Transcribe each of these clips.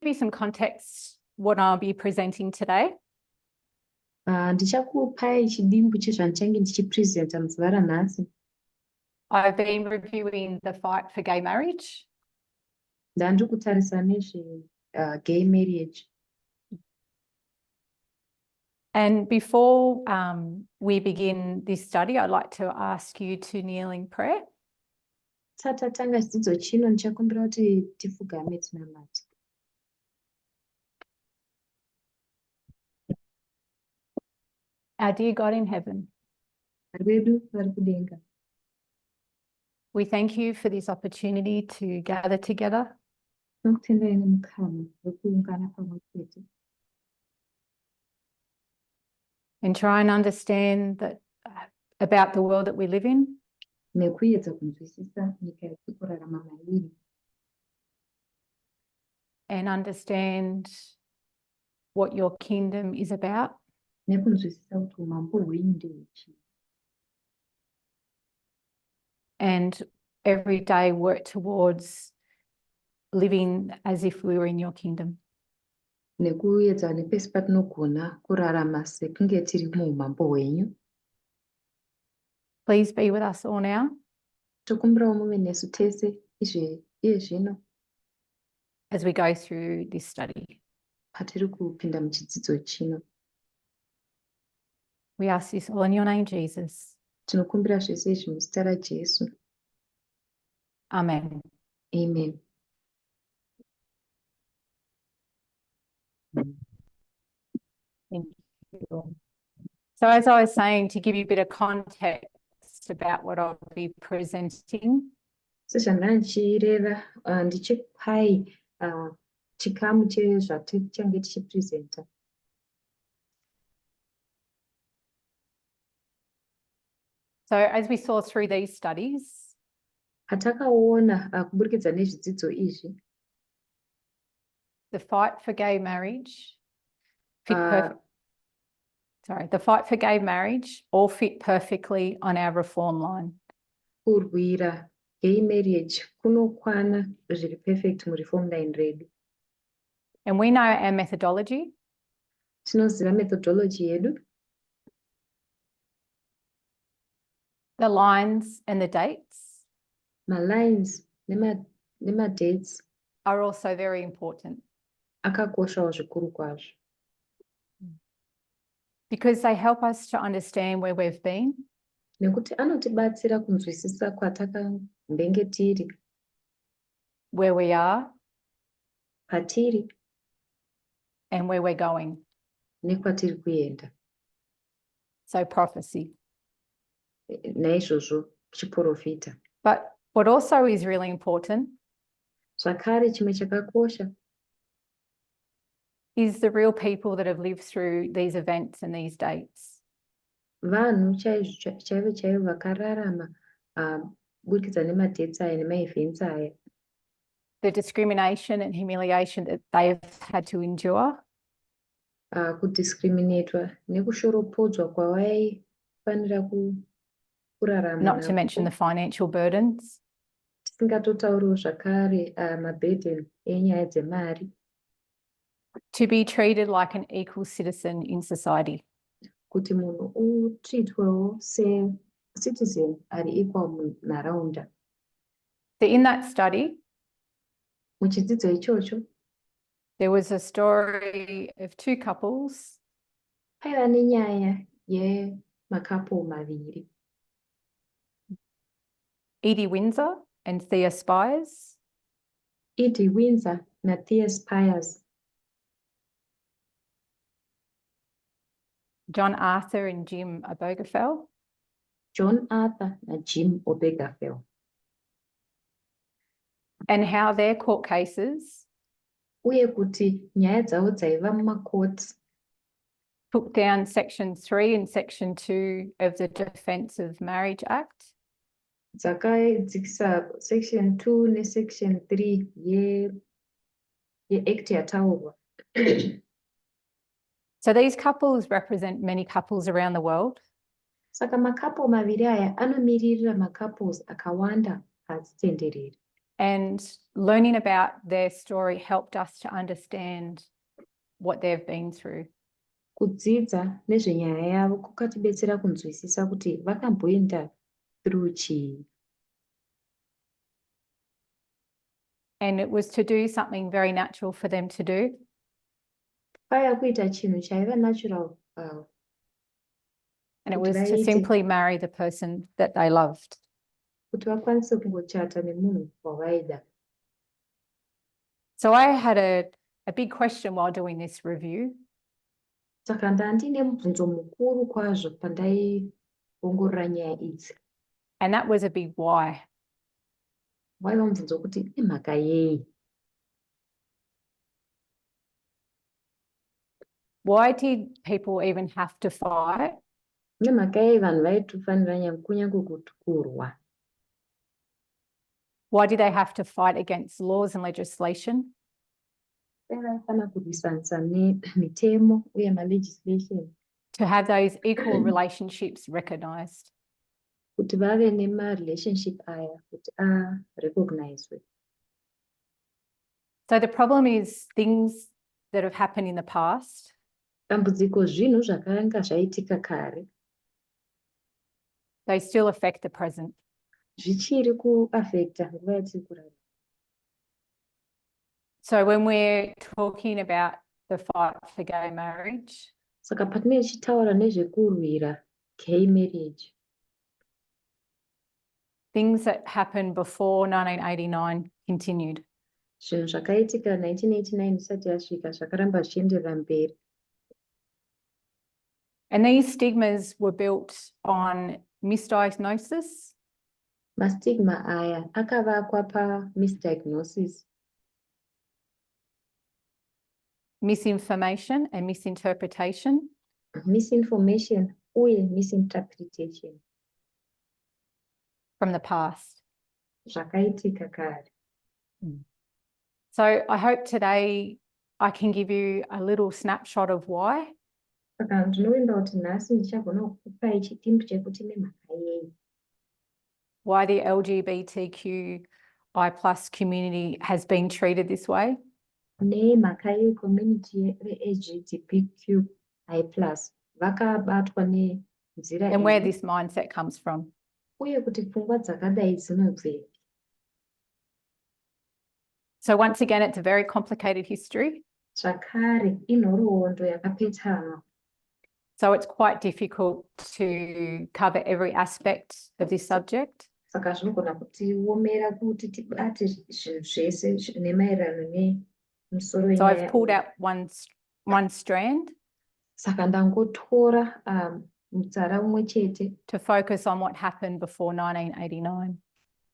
you some context what I'll be presenting today. Ndichakupai chidimbu chezvandichange ndichipresenta muzuva ranhasi. I've been reviewing the fight for gay marriage. Ndandiri kutarisa nezve gay marriage. And before we begin this study, I'd like to ask you to kneel in prayer. Tatanga chidzidzo chino ndichakumbira kuti tifugame tinamate. Our dear God in heaven, Vedu vari kudenga, we thank you for this opportunity to gather together tinokutendai nemukana wekuungana pamwe chete and try and understand that about the world that we live in, nekuedza kunzwisisa nyika yatiri kurarama mairi and understand what your kingdom is about. nekunzwisisa kuti umambo hwenyu ndehwechi. And every day work towards living as if we were in your kingdom. Nekuedza nepesi patinogona kurarama sekunge tiri muumambo hwenyu. Please be with us all now Tokumbirawo muve nesu tese iye zvino as we go through this study. patiri kupinda muchidzidzo chino. We ask this all in your name, Jesus. Tinokumbira zvese izvi muzita raJesu. Amen. Amen. Thank you. So as I was saying, to give you a bit of context about what I'll be presenting, Sezvandanga ndichireva ndichipai chikamu chezvatichange tichipresenta. so as we saw through these studies, Patakaona kuburikidza nezvidzidzo izvi, the fight for gay marriage, uh, the fight for gay marriage all fit perfectly on our reform line. kurwira gay marriage kunokwana zviri perfect mureform line redu. And we know our methodology. Tinoziva methodology yedu, The lines and the dates malines nemadates are also very important akakoshawo zvikuru kwazvo because they help us to understand where we've been, nekuti anotibatsira kunzwisisa kwatakambenge tiri, where we are, patiri and where we're going. nekwatiri kuenda. So prophecy. Naizvozvo chiprofita. But what also is really important Zvakare chimwe chakakosha is the real people that have lived through these events and these dates. vanhu chaivo vakararama burikidza nemadates aya nemaevents aya, The discrimination and humiliation that they have had to endure, kudiscriminatwa nekushoropodzwa kwavaifanira kurarama not to mention the financial burdens. tisingatotauriwo zvakare maburden enyaya dzemari, To be treated like an equal citizen in society. kuti munhu utreatwewo secitizen ari equal munharaunda. So in that study, Muchidzidzo ichocho there was a story of two couples paiva nenyaya yemakapo maviri, Edie Windsor and Thea Spires. Edie Windsor naThea Spires, John Arthur and Jim Obergefell. John Arthur naJim Obergefell, And how their court cases uye kuti nyaya dzavo dzaiva mumakoti took down Section 3 and Section 2 of the Defence of Marriage Act. dzakadzikisa section 2 nesection 3 yeact yataurwa. So these couples represent many couples around the world. Saka makapo maviri aya anomiririra macouples akawanda pasi tenderere. And learning about their story helped us to understand what they've been through. Kudzidza nezvenyaya yavo kwakatibetsera kunzwisisa kuti vakamboenda through chii. And it was to do something very natural for them to do. Kwaiva kuita chinhu chaiva natural And it was to simply marry the person that they loved. kuti vakwanise kungochata nemunhu wavaida. So I had a big question while doing this review. Saka ndandine mubvunzo mukuru kwazvo pandaiongorora nyaya idzi. And that was a big why. Waiva mubvunzo wekuti imhaka yei? Why did people even have to fight? Nemhaka yei vanhu vaitofanira kunyange kurwa? Why did they have to fight against laws and legislation? Vaifanira kurwisanisa nemitemo uye malegislation. To have those equal relationships recognized. Kuti vave nema-relationship aya kuti recognizwe. So the problem is things that have happened in the past. Dambudziko zvinhu zvakanga zvaitika kare. They still affect the present. Zvichiri kuaffecta nguva yatiri kurarama. So when we're talking about the fight for gay marriage, Saka patinenge tichitaura nezvekurwira gay marriage, things that happened before 1989 continued. zvinhu zvakaitika 1989 isati yasvika zvakaramba zvichienderera mberi. And these stigmas were built on misdiagnosis. Mastigma aya akavakwa pa-misdiagnosis, misinformation and misinterpretation, misinformation uye misinterpretation from the past. Zvakaitika kare. So I hope today I can give you a little snapshot of why. Saka ndinoenda kuti nhasi ndichagona kukupai chitimbu chekuti nemhaka yei. Why the LGBTQI+ community has been treated this way. Nemhaka yei community ye-LGBTQI+ vakabatwa nenzira And where iyi, this mindset comes from. uye kuti pfungwa dzakadai dzinobvepi. So once again, it's a very complicated history. Zvakare inhoroondo yakapetana. So it's quite difficult to cover every aspect of this subject. Saka zvinogona kutiomera kuti tibate zvinhu zvese zvine maererano nemusoro So wenyaya. I've pulled out one strand Saka ndangotora mutsara umwe chete to focus on what happened before 1989.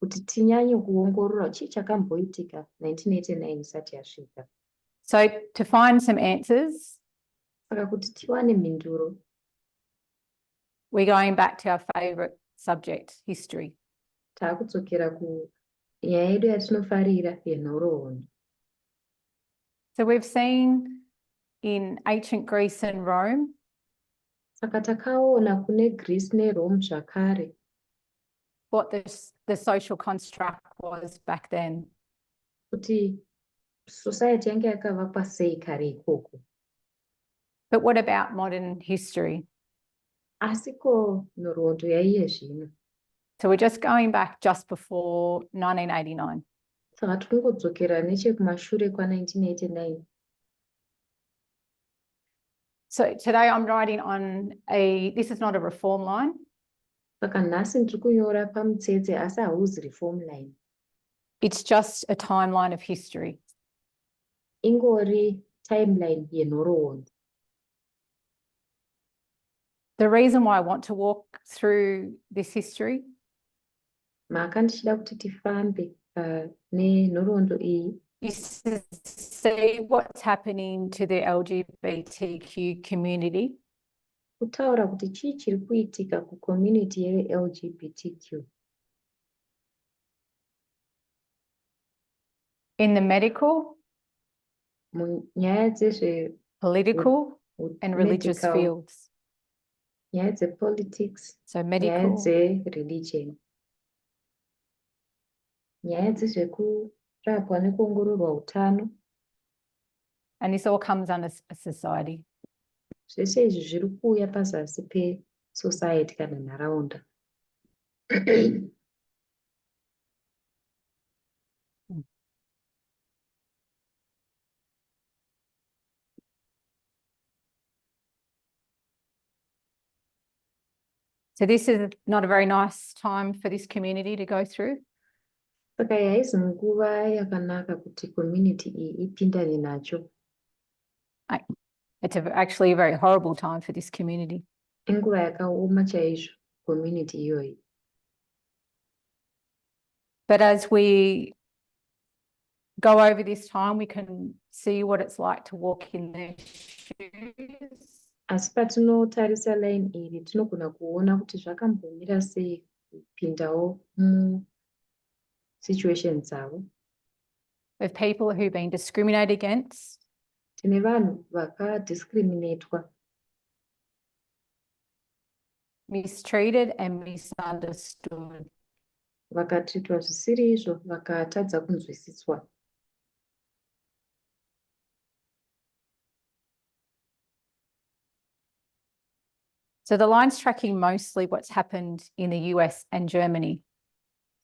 kuti tinyanye kuongorora chii chakamboitika 1989 isati yasvika. So to find some answers, Saka kuti tiwane mhinduro, we're going back to our favorite subject, history. taakudzokera kunyaya yedu yatinofarira yenhoroondo. So we've seen in ancient Greece and Rome, Saka takaona kune Greece neRome zvakare what the social construct was back then. kuti society yange yakavakwa sei kare ikoko. But what about modern history? Asiko nhoroondo yaiye zvino. So we're just going back just before 1989. Saka tikungodzokera nechekumashure kwa1989. So today I'm writing on this is not a reform line. Saka nhasi ndiri kunyora pamutsetse asi hauzi reform line. It's just a timeline of history. Ingori timeline yenhoroondo. The reason why I want to walk through this history Mhaka ndichida kuti tifambe nenhoroondo iyi is to see what's happening to the LGBTQ community kutaura kuti chii chiri kuitika kucommunity ye-LGBTQ in the medical, munyaya political, and religious medical, fields. nyaya dzepolitics, So nyaya medical, dzereligion. nyaya dzezvekurapwa nekuongororwa utano. And this all comes under a society. Zvese izvi zviri kuuya pazasi pesociety kana nharaunda. So this is not a very nice time for this community to go through. Saka haizi nguva yakanaka kuti community iyi ipindane nacho. It's actually a very horrible time for this community. Inguva yakaoma chaizvo community iyoyi. But as we go over this time, we can see what it's like to walk in their shoes. Asi patinotarisa line iri tinogona kuona kuti zvakambomira sei kupindawo musituation dzavo. Of people who've been discriminated against. Tine vanhu vakadiscriminatwa. Mistreated and misunderstood. Vakatreatwa zvisiri izvo, vakatadza kunzwisiswa. So the line's tracking mostly what's happened in the US and Germany.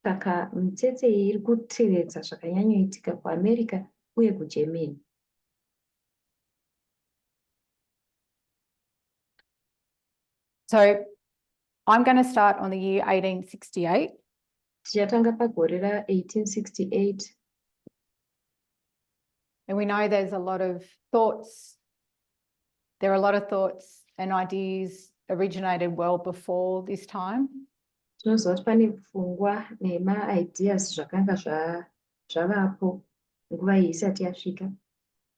Saka mitsetse iyi iri kutevedza zvakanyanyoitika kuAmerica uye kuGermany. So I'm going to start on the year 1868. Tichatanga pagore ra1868. And we know there's a lot of thoughts. There are a lot of thoughts and ideas originated well before this time. Tinoziva kuti pane pfungwa nema-ideas zvakanga zvavapo nguva iyi isati yasvika.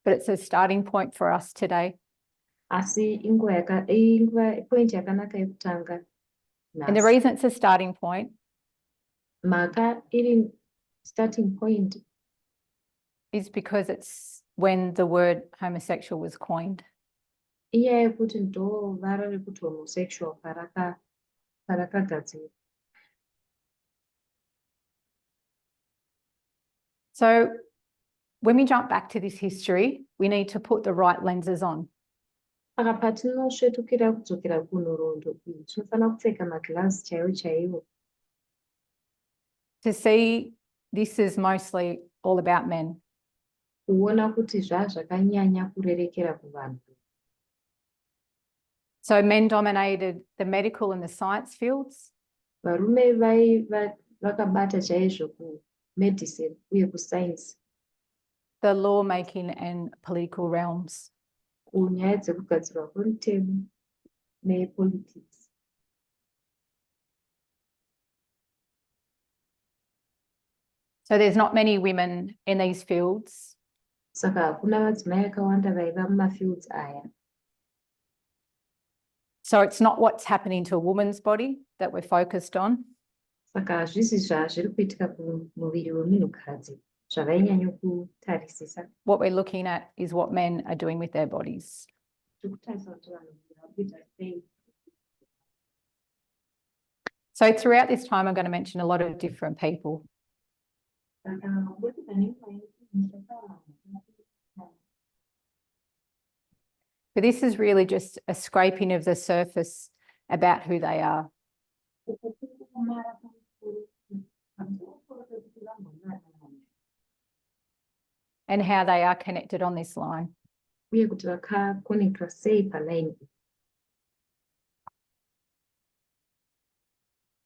But it's a starting point for us today. Asi point yakanaka yekutanga. And the reason it's a starting point mhaka iri starting point is because it's when the word homosexual was coined. Iya yekuti ndo vara rekuti homosexual parakagadzirwa. So when we jump back to this history, we need to put the right lenses on. Saka patinosvetukira kudzokera kunhoroondo iyi tinofanira kupfeka magirazi chaiwo. To see this is mostly all about men. Kuona kuti zvakanyanya kurerekera kuvanhu. So men dominated the medical and the science fields. Varume vakabata chaizvo kumedicine uye kuscience. The lawmaking and political realms. Kunyaya dzekugadzirwa kwemutemo nepolitics. So there's not many women in these fields. Saka hakuna madzimai akawanda vaiva mumafields aya. So it's not what's happening to a woman's body that we're focused on. Saka hazvisi zvazviri kuitika kumuviri wemunhukadzi zvavainyanya kutarisisa. What we're looking at is what men are doing with their bodies. So throughout this time, I'm going to mention a lot of different people. But this is really just a scraping of the surface about who they are. And how they are connected on this line.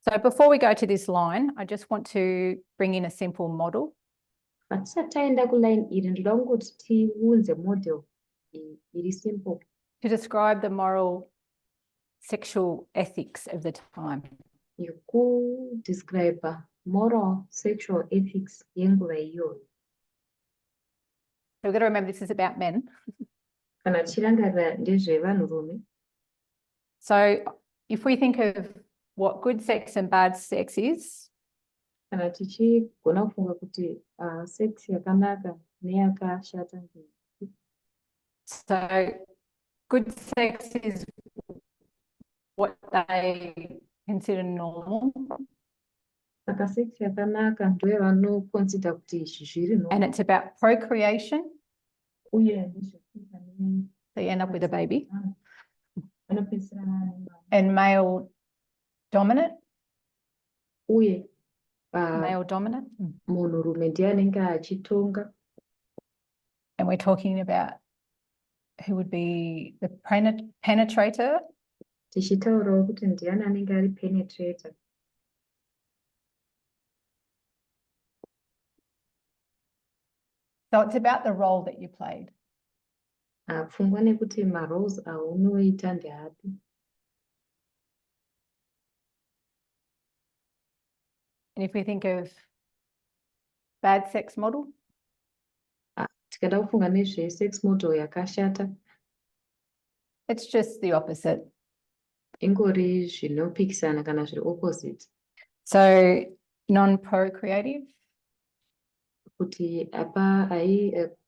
So before we go to this line, I just want to bring in a simple model. To describe the moral sexual ethics of the time. Describe moral sexual ethics. So we've got to remember this is about men. So if we think of what good sex and bad sex is, so good sex is what they consider normal. Saka sex yakanaka ndovanoconsider kuti izvi zviri and normal. it's about procreation. Uye So you end up with a baby. vanopedzisira And male dominant. uye Male dominant. munhurume ndiye anenge achitonga. And we're talking about who would be the penetrator. Tichitaurawo kuti ndiani anenge ari penetrator. So it's about the role that you played. Pfungwa nekuti maroles aunoita ndeapi. And if we think of bad sex model, Tikada kufunga nezvesex model yakashata, it's just the opposite. ingori zvinopikisana kana zviri opposite. So non-procreative, Kuti apa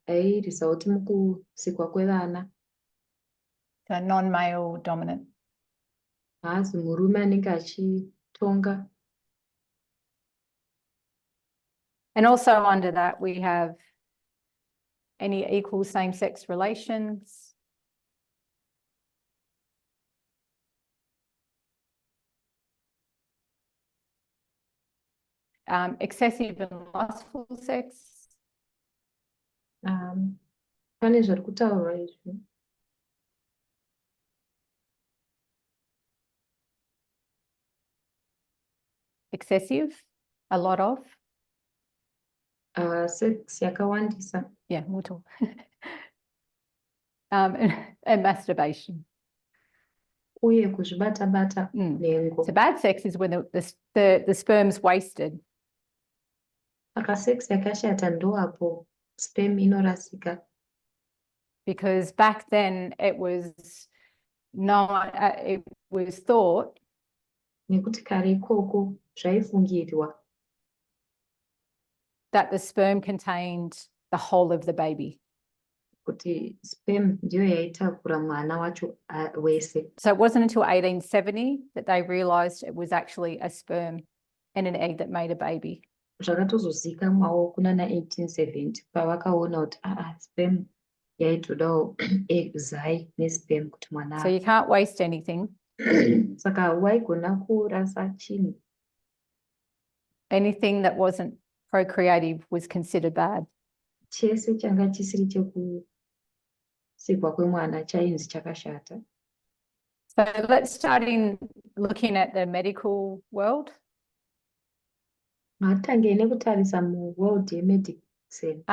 airesult mukusikwa kwevana. so non-male dominant. Hazi murume anenge achitonga. And also under that, we have any equal same-sex relations. Excessive and lustful sex. Pane zviri kutaurwa izvi. Excessive, a lot of. Sex yakawandisa. Yeah, we'll talk. And masturbation. Uye kuzvibata-bata nengo. So bad sex is when the sperm's wasted. Saka sex yakashata ndoapo sperm inorasika. Because back then it was not, it was thought Nekuti kare ikoko zvaifungirwa that the sperm contained the whole of the baby. kuti sperm ndiyo yaitakura mwana wacho wese. So it wasn't until 1870 that they realized it was actually a sperm and an egg that made a baby. Zvakatozozikamwawo kunana 1870 pavakaona kuti sperm yaitodawo zai nesperm kuti mwana. So you can't waste anything. Saka waigona kurasa chinhu. Anything that wasn't procreative was considered bad. Chese changa chisiri chekusikwa kwemwana chainzi chakashata. So let's start in looking at the medical world. Ngatange nekutarisa muworld yemedicine.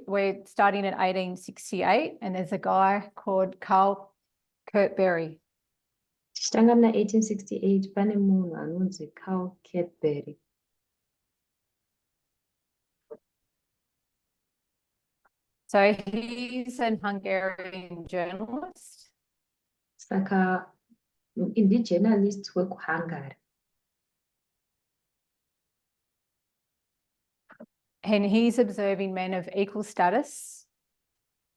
We're starting in 1868, and there's a guy called Carl Kurtberry. Tichitanga muna 1868 pane munhu anonzi Carl Kurtberry. So he's an Hungarian journalist. Saka journalist wekuHungary. And he's observing men of equal status.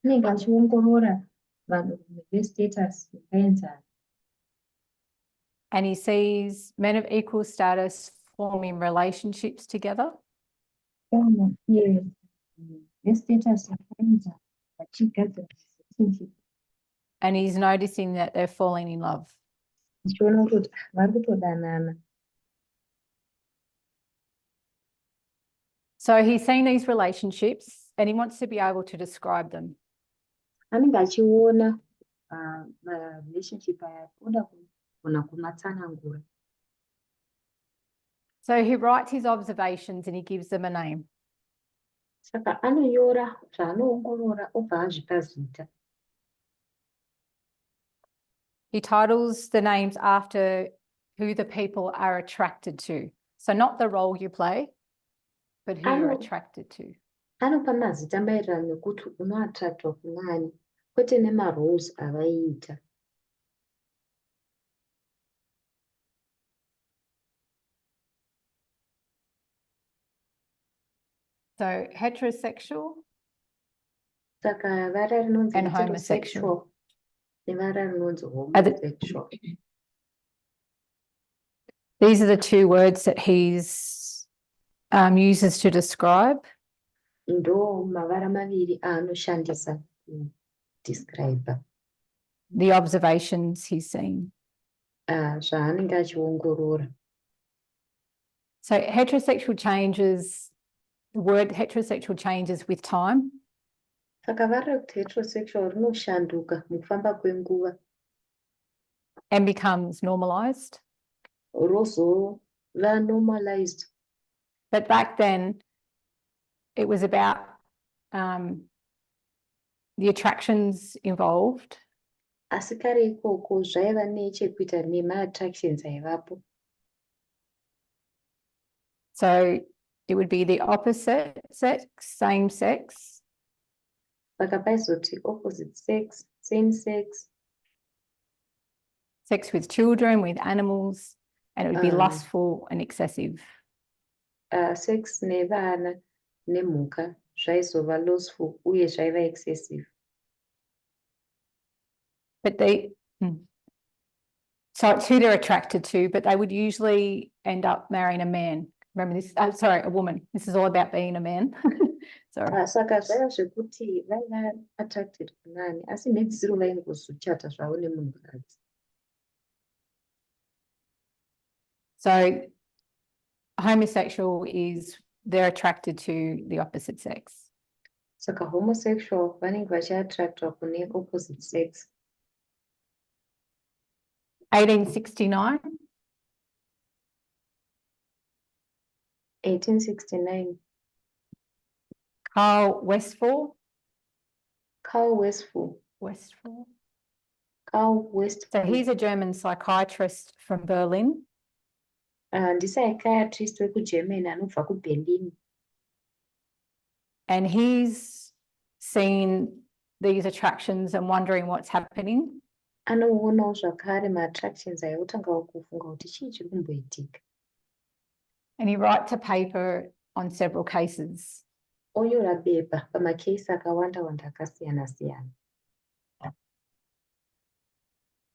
Anenge achiongorora vanhu vestatus yakaenzana. And he sees men of equal status forming relationships together. Vestatus yakaenzana vachigadzira relationship. And he's noticing that they're falling in love. Achiona kuti vari kutodanana. So he's seeing these relationships and he wants to be able to describe them. Anenge achiona relationship aya oda kugona kumatsanangura. So he writes his observations and he gives them a name. Saka anonyora zvaanoongorora obva azvipa zita. He titles the names after who the people are attracted to. So not the role you play, but who you're attracted to. Anopa mazita maererano nekuti unoattractwa kunani, kwete nemaroles avaiita. So heterosexual Saka vara rinonzi and heterosexual nevara rinonzi homosexual. These are the two words that he's uses to describe. Ndo mavara maviri aanoshandisa kudescribe The observations he's seen. zvaanenge achiongorora. So heterosexual changes, the word heterosexual changes with time. Saka vara kuti heterosexual rinoshanduka mukufamba kwenguva. And becomes normalized. Rozova normalized. But back then, it was about the attractions involved. Asi kare ikoko zvaiva nechekuita nema-attractions aivapo. So it would be the opposite sex, same sex. Saka paizoti opposite sex, same sex. Sex with children, with animals, and it would be lustful and excessive. Sex nevana nemhuka zvaizova lustful uye zvaiva excessive. But so it's who they're attracted to, but they would usually end up marrying a man. Remember this, sorry, a woman. This is all about being a man. Sorry. Saka zvaiva zvekuti vaiva attracted kunani, asi mhedzisiro vaingozochata zvavo nemunhukadzi. So homosexual is they're attracted to the opposite sex. Saka homosexual vanenge vachiattractwa kune opposite sex. 1869. 1869. Carl Westphal. Carl Westphal. Westphal. Carl Westphal. So he's a German psychiatrist from Berlin. Psychiatrist wekuGermany anobva kuBerlin. And he's seen these attractions and wondering what's happening. Anoonawo zvakare ma-attractions aya otangawo kufunga kuti chii chiri kumboitika. And he writes a paper on several cases. Onyora bepa pamakesi akawanda-wanda akasiyana-siyana.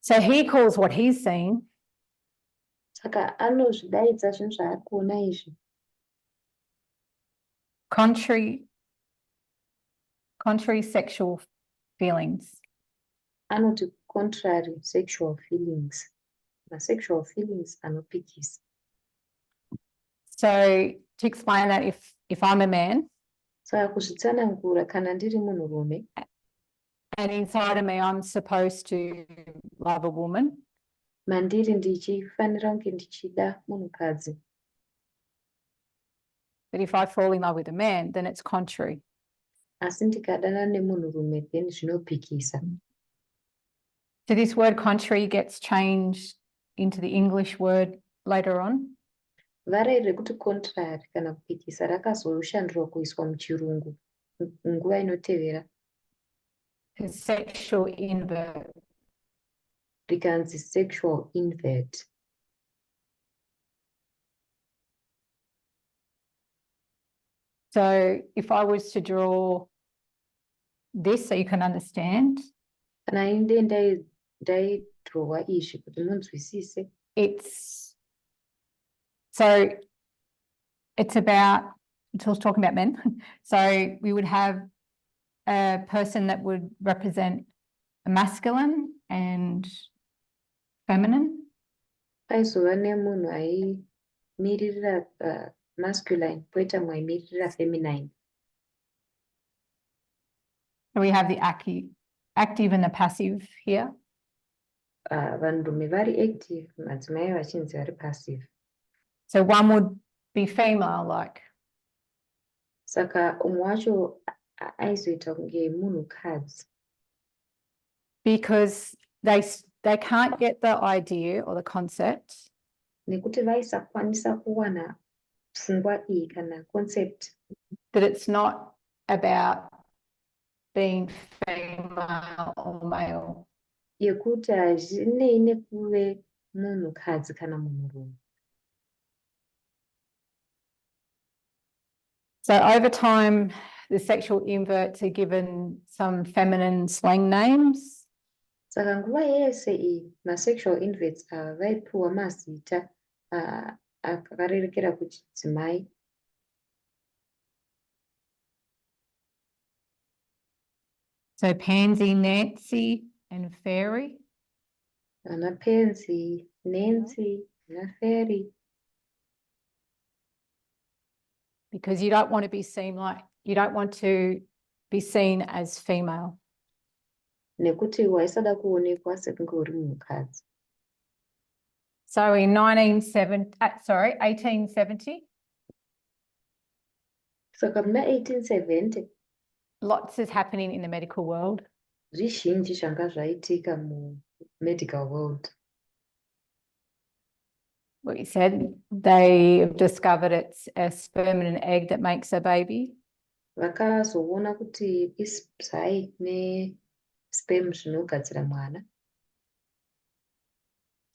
So he calls what he's seen Saka anozvidaidza zvinhu zvaari kuona izvi contrary sexual feelings. Anoti contrary sexual feelings. Ma-sexual feelings anopikisa. So to explain that, if I'm a man, Saka kuzvitsanangura kana ndiri munhurume, and inside of me I'm supposed to love a woman, mandiri ndichifanira kunge ndichida munhukadzi. but if I fall in love with a man, then it's contrary. Asi ndikadana nemunhurume then zvinopikisa. So this word contrary gets changed into the English word later on. Vara iri rekuti contrary kana kupikisa rakazoshandirwa kuiswa muchirungu nguva inotevera. Sexual invert. Rikanzi sexual invert. So if I was to draw this so you can understand. Kana inde ndaidrowa izvi kuti munzwisise. It's about, I was talking about men. So we would have a person that would represent a masculine and feminine. Paizova nemunhu aimiririra masculine, poita mumwe aimirira feminine. We have the active and the passive here. Vanhurume vari active, madzimai vachinzi vari passive. So one would be female like. Saka umwe wacho aizoita kunge munhukadzi. Because they can't get the idea or the concept. Nekuti vaisakwanisa kuwana pfungwa iyi kana concept. That it's not about being female or male. Yekuti hazvinei nekuve munhukadzi kana munhurume. So over time, the sexual inverts are given some feminine slang names. Saka nguva yese iyi ma-sexual inverts ava vaipiwa mazita akarerekera kuchidzimai. So Pansy, Nancy and Fairy. Ana Pansy, Nancy, ana Fairy. Because you don't want to be seen as female. Nekuti waisada kuonekwa sekunge uri munhukadzi. So in 1870, Saka muna 1870 lots is happening in the medical world. zvizhinji zvanga zvaitika mu-medical world. What you said, they have discovered it's a sperm and an egg that makes a baby. Vakazoona kuti isai ne-sperm zvinogadzira mwana.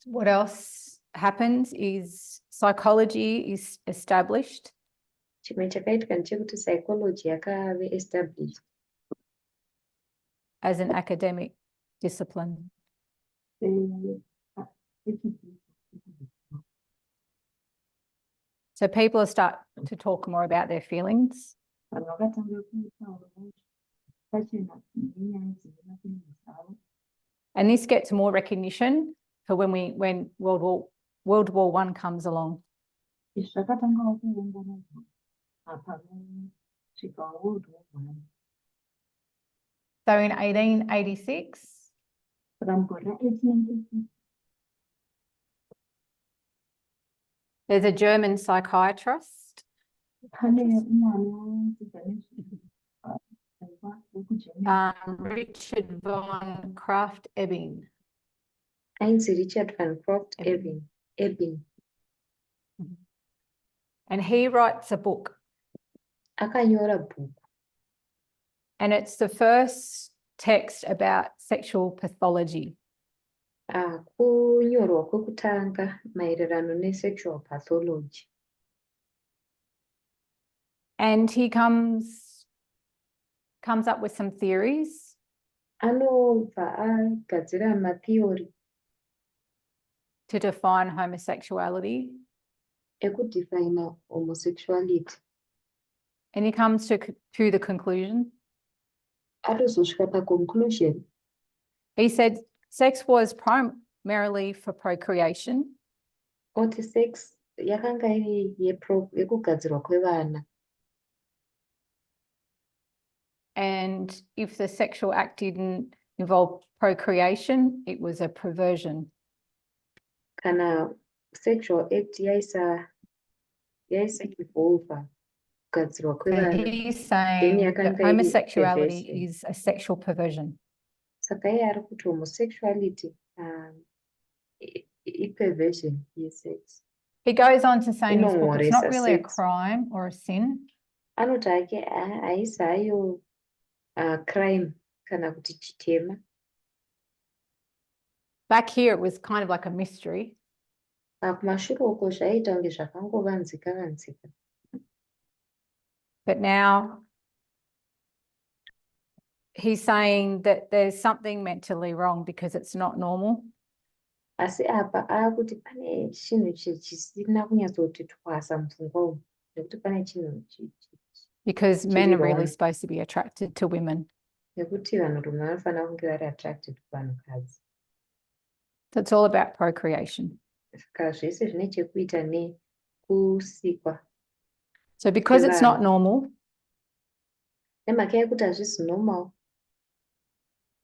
What else happens is psychology is established. Chimwe chakaitika ndechekuti psychology yakave established as an academic discipline. So people start to talk more about their feelings. And this gets more recognition for when World War I comes along. So in 1886, there's a German psychiatrist, Richard von Krafft-Ebing. Ainzi Richard van Krafft-Ebing. And he writes a book. Akanyora bhuku. And it's the first text about sexual pathology. Kunyorwa kwekutanga maererano ne-sexual pathology. And he comes up with some theories. Anobva agadzira matheory to define homosexuality. Ekudefine homosexuality. And he comes to the conclusion. Atozosvika paconclusion. He said sex was primarily for procreation. Oti sex yakanga iri yekugadzirwa kwevana. And if the sexual act didn't involve procreation, it was a perversion. Kana sexual act yaisa involve kugadzirwa kwevana. He's saying that homosexuality is a sexual perversion. Saka iye ari kuti homosexuality perversion yesex. He goes on to say in his book, it's not really a crime or a sin. Anoti ake haisi hayo crime kana kuti chitema. Back here, it was kind of like a mystery. Kumashure uko zvaita kunge zvakangovanzika. But now he's saying that there's something mentally wrong because it's not normal. Asi apa akuti pane chinhu chisina kunyatsoti twasa mupfungwa umu nekuti pane chinhu because men are really supposed to be attracted to women. Nekuti vanhurume vanofanira kunge vari attracted kuvanhukadzi. So it's all about procreation. Saka zvese zvine chekuita nekusikwa. So because it's not normal, nemhaka yekuti hazvisi normal,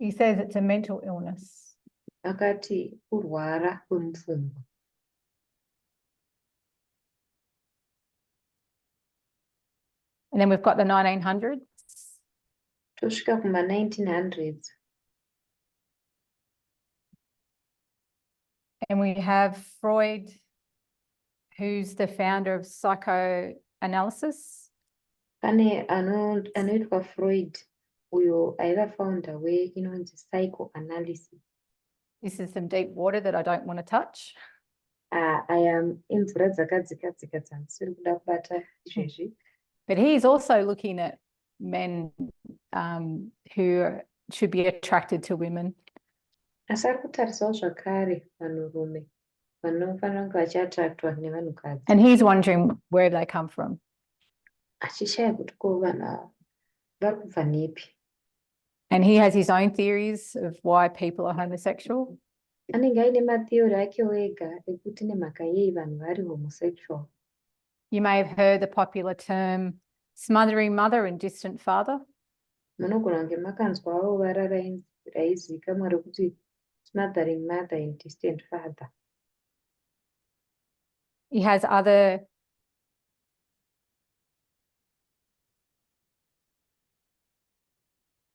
he says it's a mental illness. Akati kurwara kwemupfungwa. And then we've got the 1900s. Tosvika kuma 1900s. And we have Freud, who's the founder of psychoanalysis. Pane anoitwa Freud, uyo aiva founder inonzi psychoanalysis. This is some deep water that I don't want to touch. I am imvura dzakadzika dzandisiri kuda kubata izvezvi. But he's also looking at men who should be attracted to women. Asi ari kutarisawo zvakare vanhurume vanofanira kunge vachiattractwa nevanhukadzi. And he's wondering where they come from. Achishaya kuti ko vanhu vari kubva nepi. And he has his own theories of why people are homosexual. Anenge aine matheory ake ega ekuti nemhaka yei vanhu vari homosexual. You may have heard the popular term smothering mother and distant father. Munogona kunge makanzwawo vara raizivikanwa rekuti smothering mother and distant father. He has other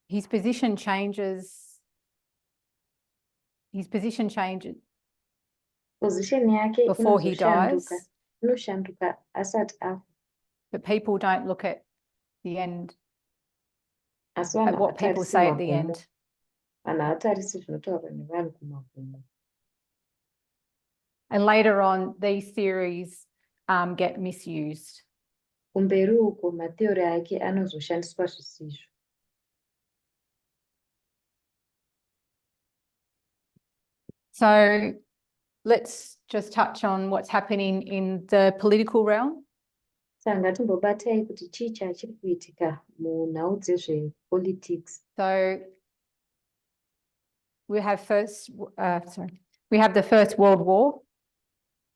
his position changes. Position yake before he dies, inoshanduka asati afa. but people don't look at the end, Asi at vanhu what people say at the havatarisi end. vanhu havatarisi zvinotaurwa nevanhu kumagumo. And later on, these theories get misused. Kumberi uko matheory ake anozoshandiswa zvisizvo. So let's just touch on what's happening in the political realm. Saka ngatimbobatai kuti chii chachiri kuitika munhau dzezvepolitics. So we have the First World War.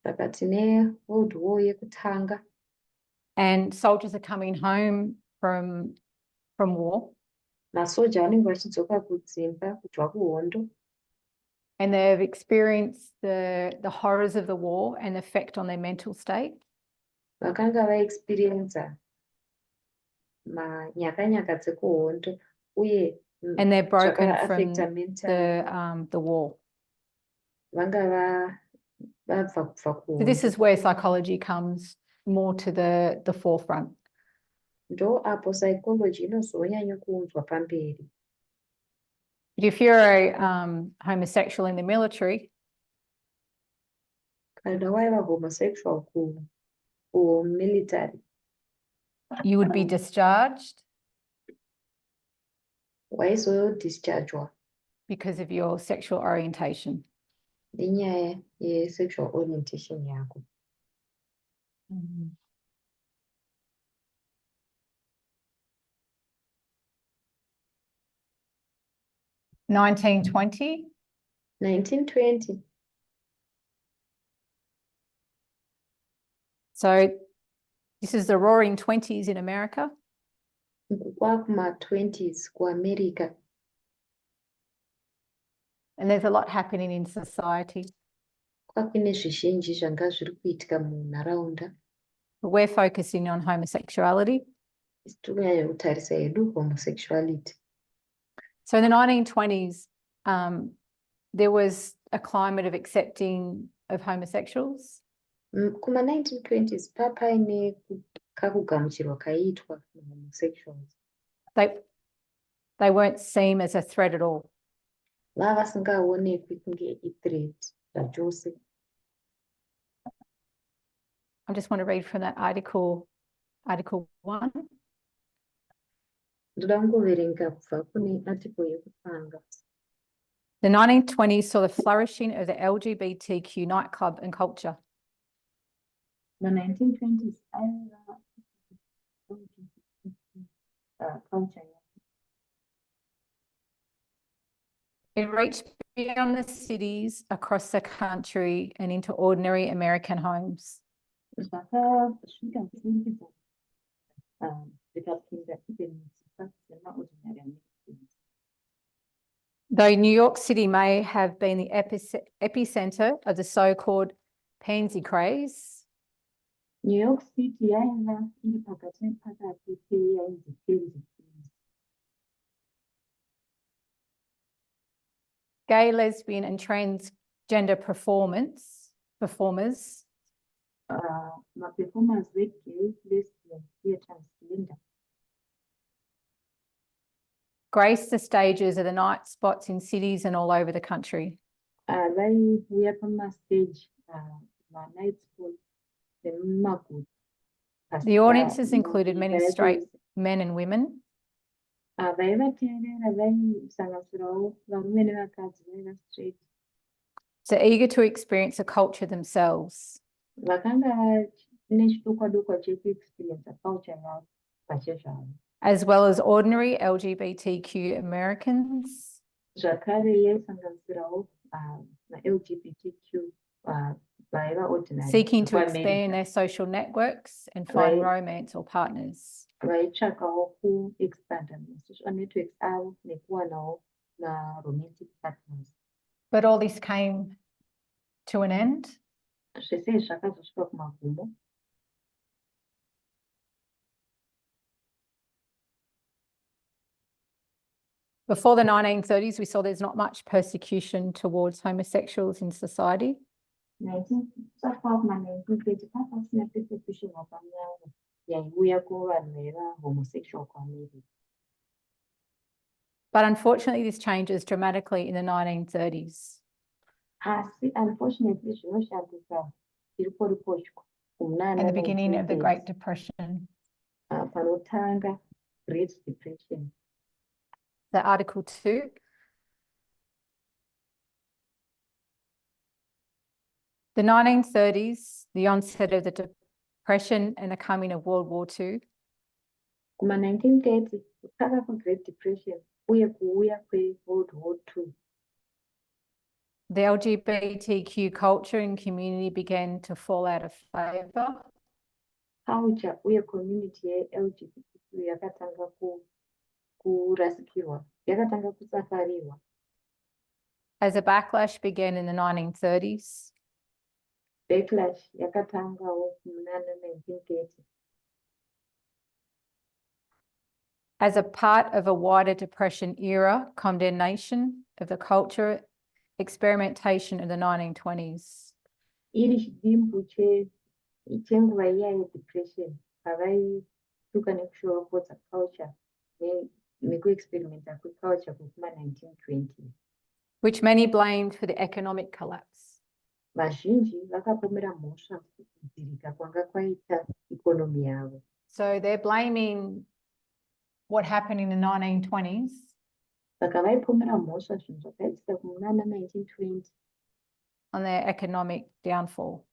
Saka tine World War yekutanga. And soldiers are coming home from war. Masoja vanenge vachidzoka kudzimba kubva kuhondo. And they've experienced the horrors of the war and the effect on their mental state. Vakanga vaexperienza manyakanyaka dzekuhondo uye and they're broken from the war. Vanga vabva kubva So kuhondo. this is where psychology comes more to the forefront. Ndo apo psychology inozonyanya kuunzwa pamberi. But if you're a homosexual in the military, Kana waiva homosexual ku military, you would be discharged waizo-dischargewa because of your sexual orientation. nenyaya ye-sexual orientation yako. Mm-hmm. 1920. So this is the roaring 20s in America. Kwakuma-20s kuAmerica. And there's a lot happening in society. Kwakune zvizhinji zvanga zviri kuitika munharaunda. We're focusing on homosexuality. Tirinyanya kutarisa hedu homosexuality. So in the 1920s, there was a climate of accepting of homosexuals. Kuma-1920s papaine kakugamuchirwa kaiitwa homosexuals. They weren't seen as a threat at all. Vava vasingaonekwi kunge i-threat zvachose. I just want to read from that article 1. Ndoda kungoverenga kubva kune article yekutanga. The 1920s saw the flourishing of the LGBTQ nightclub and culture. The 1920s culture. It reached beyond the cities, across the country, and into ordinary American homes. Though New York City may have been the epicenter of the so-called pansy craze, New York City gay, lesbian, and transgender performers performers with gay, lesbian, transgender graced the stages of the night spots in cities and all over the country. We are from a stage, night spots. The audiences included many straight men and women. So eager to experience a culture themselves. as well as ordinary LGBTQ Americans, zvakare yaisanganisirawo na-LGBTQ vaiva ordinary seeking to kuAmerica, expand their social networks and find romance or partners. vaitsvakawo kuexpanda masocial networks avo nekuwanawo na-romantic partners. But all this came to an end. Zvese izvi zvakazosvika kumagumo. Before the 1930s, we saw there's not much persecution towards homosexuals in society. 1930 pasina persecution yakanyanya yaiuya kuvanhu vaiva homosexual kuAmerica. But unfortunately, this changes dramatically in the 1930s. Asi unfortunately zvinoshanduka tiriporipochwa And the beginning of the Great Depression. panotanga Great Depression. The Article 2. The 1930s, the onset of the Depression and the coming of World War II. Kuma-1930 kutanga kweGreat Depression uye kuuya kweWorld War II. The LGBTQ culture and community began to fall out of favour. Culture uye community ye-LGBTQ yakatanga kurasikirwa, yakatanga kusafarirwa. As a backlash began in the 1930s. Backlash yakatangawo muna 1930. As a part of a wider Depression era condemnation of the culture experimentation of the 1920s. Iri chidimbu chenguva iya yedepression pavaituka nekushoropodza culture nekuexperimenta kweculture kwekuma-1920. Which many blamed for the economic collapse. Vazhinji vakapomera mhosva kudzirika kwanga kwaita ikonomi yavo. So they're blaming what happened in the 1920s. Saka vaipomera mhosva zvinhu zvakaitika kumuna 1920 on their economic downfall.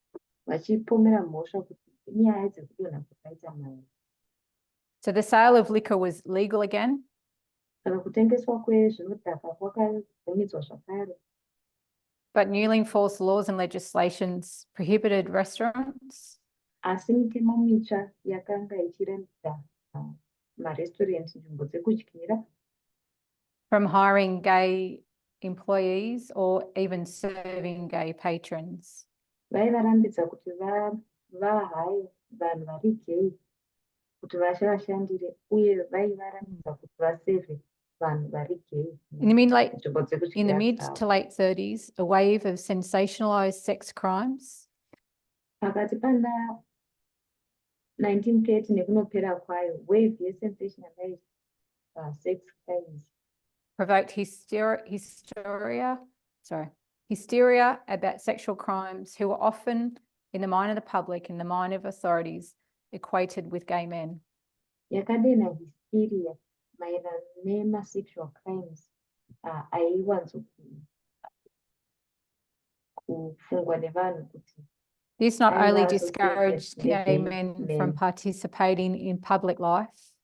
Vachipomera mhosva kuti inyaya dzekudonha kwakaita mari. So the sale of liquor was legal again. Saka kutengeswa kwezvinodhaka kwakabvumidzwa zvakare. But newly enforced laws and legislations prohibited restaurants. Asi mitemo mitsva yakanga ichirembedza marestaurant, nzvimbo dzekudyira, from hiring gay employees or even serving gay patrons. Vaivarambidza kuti vahaye vanhu vari gay kuti vashandire uye vaivarambidza kuti vaseve vanhu vari gay. In the mid to late 30s, a wave of sensationalized sex crimes pakati pana 1930 nekunopera kwayo, wave yesensationalized sex crimes provoked hysteria about sexual crimes who were often, in the mind of the public and the mind of authorities, equated with gay men. Yakadena hysteria maererano nemasexual crimes aiwanzo kufungwa nevanhu kuti. This not only discouraged gay men from participating in public life,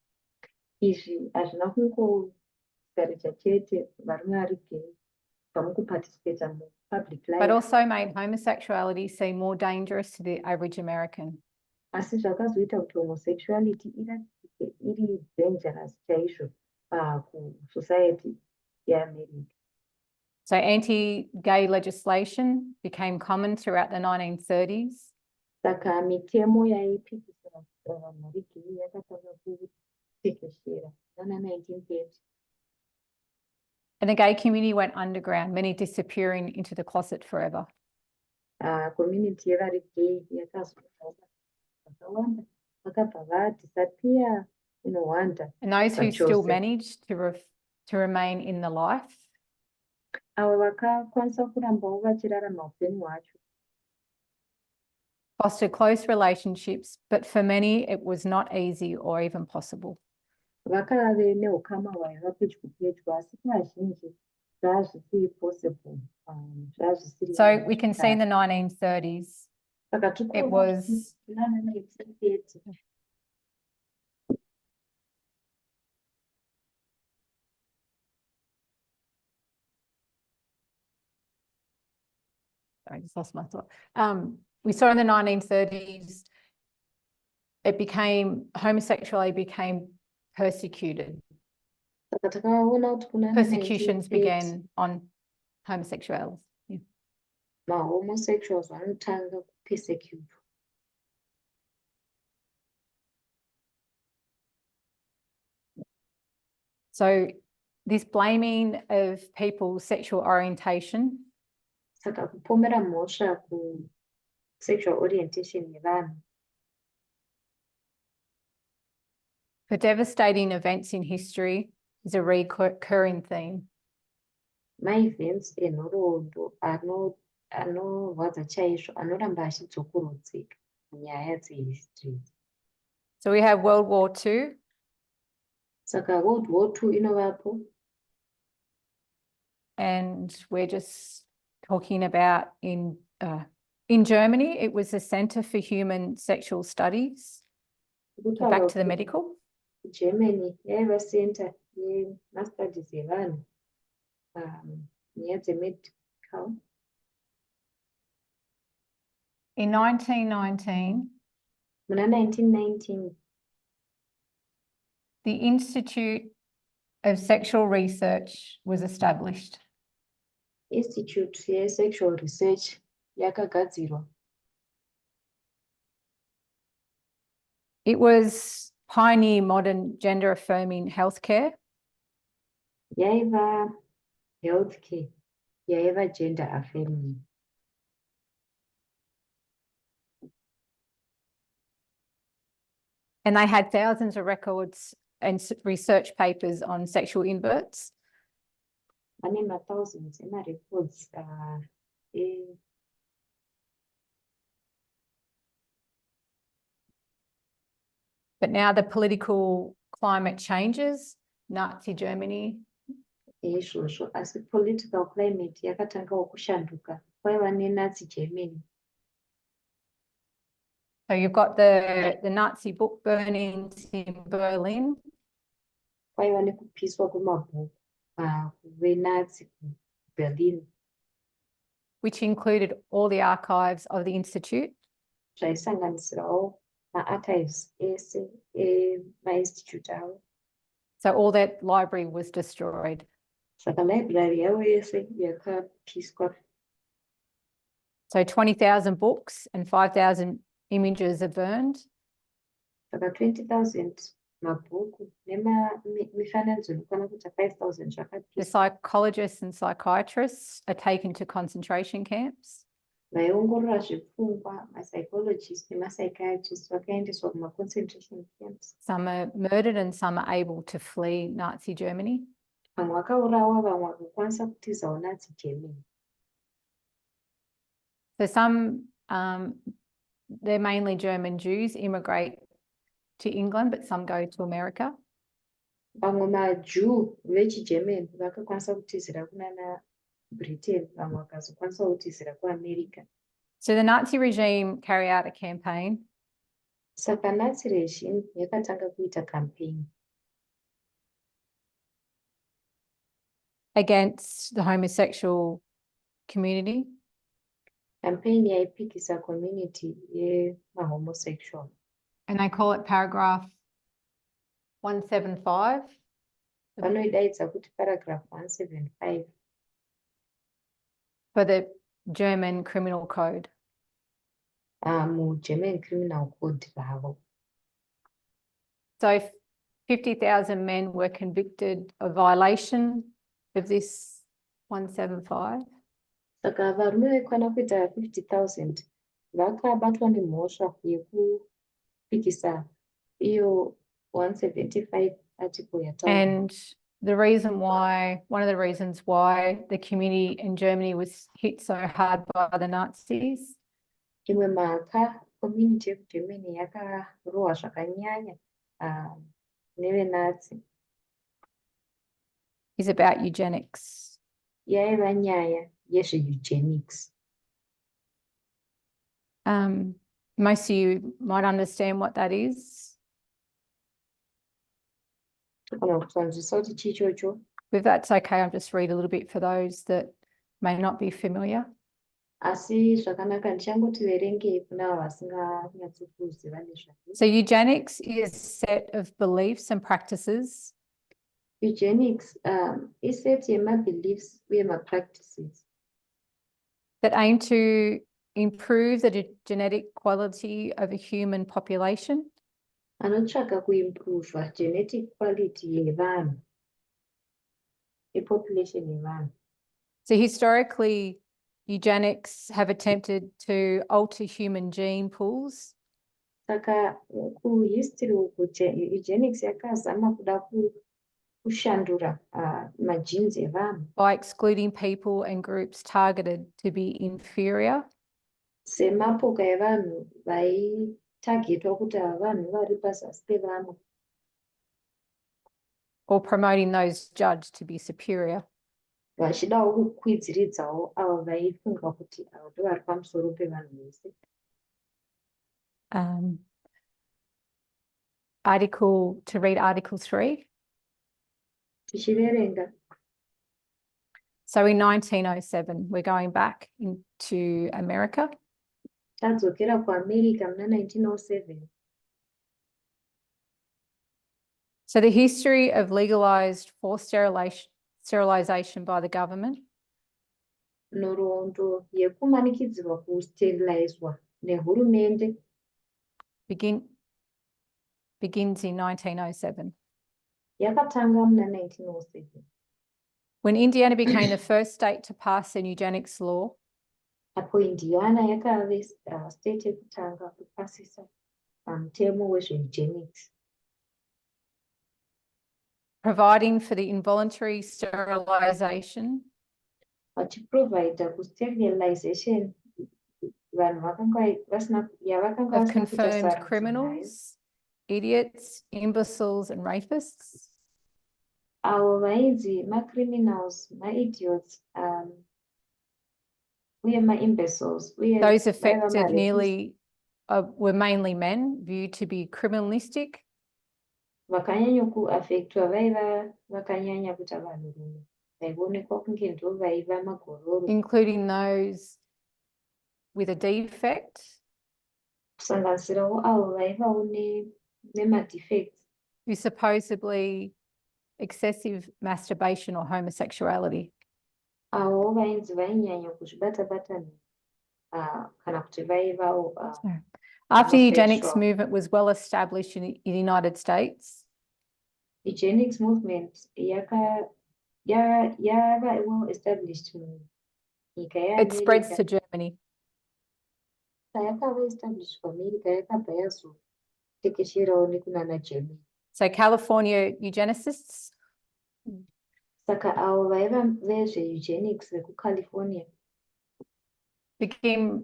izvi hazvina kungodiscouragea chete varume vari gay pamukuparticipata mupublic life, but also made homosexuality seem more dangerous to the average American. Asi zvakazoita kuti homosexuality iratidzike iri dangerous chaizvo kusociety yeAmerica. So anti-gay legislation became common throughout the 1930s. Saka mitemo yaipikisa vanhu vari gay yakatanga kutekeshera nana 1930. And the gay community went underground, many disappearing into the closet forever. Community yevari gay vakawanda vakabva vadisappear inohwanda. And those who still managed to remain in the life avo vakakwanisa kurambawo vachirarama upenyu hwacho fostered close relationships, but for many it was not easy or even possible. Vakave neukama hwaiva pedyo pedyo asi kazhinji zvazvisiri possible. So we can see in the 1930s it was I just lost my thought. We saw in the 1930s, homosexuality became persecuted. Saka takaona kuti kuna Persecutions 1980 began on homosexuals. Yeah. ma-homosexuals vanotanga kupersecute. So this blaming of people's sexual orientation Saka kupomera mhosva ku-sexual orientation yevanhu for devastating events in history is a recurring theme. maevents enhoroondo anorwadza chaizvo anoramba achidzokorodzeka munyaya dzehistory. So we have World War II, Saka World War II inovapo, and we're just talking about in Germany, it was the Center for Human Sexual Studies. Go back to the medical. Germany yaiva center yemastudies evanhu nyaya dzemedical. In 1919, Muna 1919 the Institute of Sexual Research was established. Institute yesexual research yakagadzirwa. It was pioneer modern gender affirming healthcare. Yaiva healthcare yaiva gender affirming. And they had thousands of records and research papers on sexual inverts. Vane ma-thousands ema-records But now the political climate changes. Nazi Germany. izvozvo, asi political climate yakatangawo kushanduka. Kwaiva neNazi Germany. So you've got the Nazi book burnings in Berlin. Kwaiva nekupiswa kwemabhuku veNazi Berlin. Which included all the archives of the Institute. Zvaisanganisirawo ma-archives ese ema-institute avo. So all that library was destroyed. Saka library yavo yese yakapiswa. So 20,000 books and 5,000 images are burned. Saka 20,000 mabhuku nemifananidzo inokwana kuita 5,000 The zvakapiswa. psychologists and psychiatrists are taken to concentration camps. Vaiongorora zvepfungwa, ma-psychologists nema-psychiatrists vakaendeswa kuma-concentration camps. Some are murdered and some are able to flee Nazi Germany. Vamwe vakaurawa, vamwe vakakwanisa kutizawo Nazi Germany. So some, they're mainly German Jews, immigrate to England, but some go to America. Vamwe maJew vechiGerman vakakwanisa kutizira kunana Britain, vamwe vakazokwanisa kutizira kuAmerica. So the Nazi regime carried out a campaign. Saka Nazi regime yakatanga kuita campaign against the homosexual community. Campaign yaipikisa community yema-homosexual. And they call it paragraph 175. Vanoidaidza kuti paragraph 175 for the German criminal code. German criminal code lavo. So 50,000 men were convicted of violation of this 175. Saka varume vaikwana kuita 50,000 vakabatwa nemhosva yekupikisa iyo 175 article yataura. And the reason why, one of the reasons why the community in Germany was hit so hard by the Nazis. Imwe mhaka community yekuGermany yakarohwa zvakanyanya neveNazi. Is about eugenics. Yaiva nyaya yezve-eugenics. Most of you might understand what that is. If that's okay, I'll just read a little bit for those that may not be familiar. Asi zvakanaka ndichangoti verengei kuna avo vasinganyatsi kuziva nezvazvo. So eugenics is a set of beliefs and practices Eugenics iseti yema-beliefs uye ma-practices that aim to improve the genetic quality of a human population anotsvaka kuimprovha genetic quality yevanhu, yepopulation yevanhu. So historically, eugenics have attempted to alter human gene pools Saka kuhistory uku eugenics yakazama kuda kushandura magenes evanhu by excluding people and groups targeted to be inferior semapoka evanhu vaitargetwa kuti ava vanhu vari pazasi pevamwe or promoting those judged to be superior. vachidawo kukwidziridzawo avo vaifunga kuti avo ndo vari pamusoro pevanhu vese. To read Article 3. Tichiverenga. So in 1907, we're going back into America. Tadzokera kuAmerica muna 1907. So the history of legalized forced sterilization by the government Nhoroondo yekumanikidzirwa kusterilizwa nehurumende begins in 1907. Yakatanga muna 1907. When Indiana became the first state to pass an eugenics law, apo Indiana yakave state yekutanga kupasisa mutemo wezveeugenics, providing for the involuntary sterilization vachiprovida kusterilization vanhu vakanga vasina of confirmed criminals, idiots, imbeciles, and rapists. Avo vainzi ma-criminals, ma-idiots, uye ma-imbeciles. Those affected were mainly men, viewed to be criminalistic. Vakanyanya kuaffectwa vaiva vakanyanya kuita vanhurume, vaionekwa kunge ndo vaiva magororo. Including those with a defect. Kusanganisirawo avo vaivawo nema-defects. Who supposedly excessive masturbation or homosexuality. Avo vainzi vainyanya kuzvibata-bata kana kuti vaivawo after the eugenics movement was well established in the United States, eugenics movement yava well established munyika yeAmerica. It spreads to Germany. Yakava established kuAmerica yakabva yazotekesherawo nekunana Germany. So California eugenicists Saka avo vaiva vezveeugenics vekuCalifornia began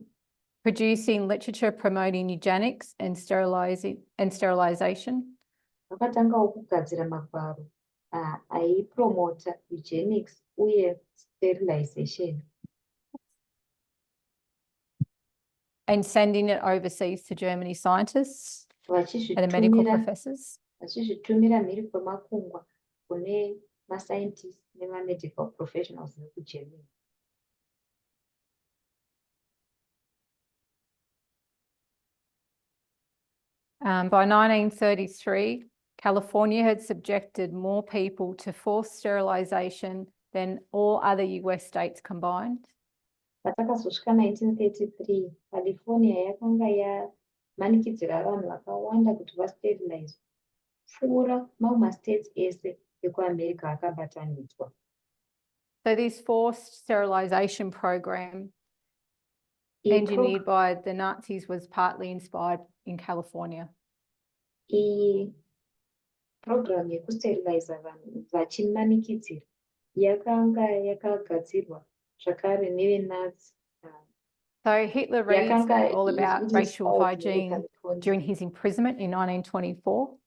producing literature promoting eugenics and sterilization. Vakatangawo kugadzira magwaro aipromota eugenics uye sterilization. And sending it overseas to Germany scientists and the medical professors. Vachizvitumira mhiri kwemakungwa kune ma-scientists nema-medical professionals vekuGermany. By 1933, California had subjected more people to forced sterilization than all other US states combined. Patakazosvika 1933, California yakanga yamanikidzira vanhu vakawanda kuti vasterilizwe pfuura mamwe mastates ese ekuAmerica akabatanidzwa. So this forced sterilization program engineered by the Nazis was partly inspired in California. Iyi program yekusteriliza vanhu vachimanikidzira yakanga yakagadzirwa zvakare neveNazi. So Hitler reads all about racial hygiene during his imprisonment in 1924.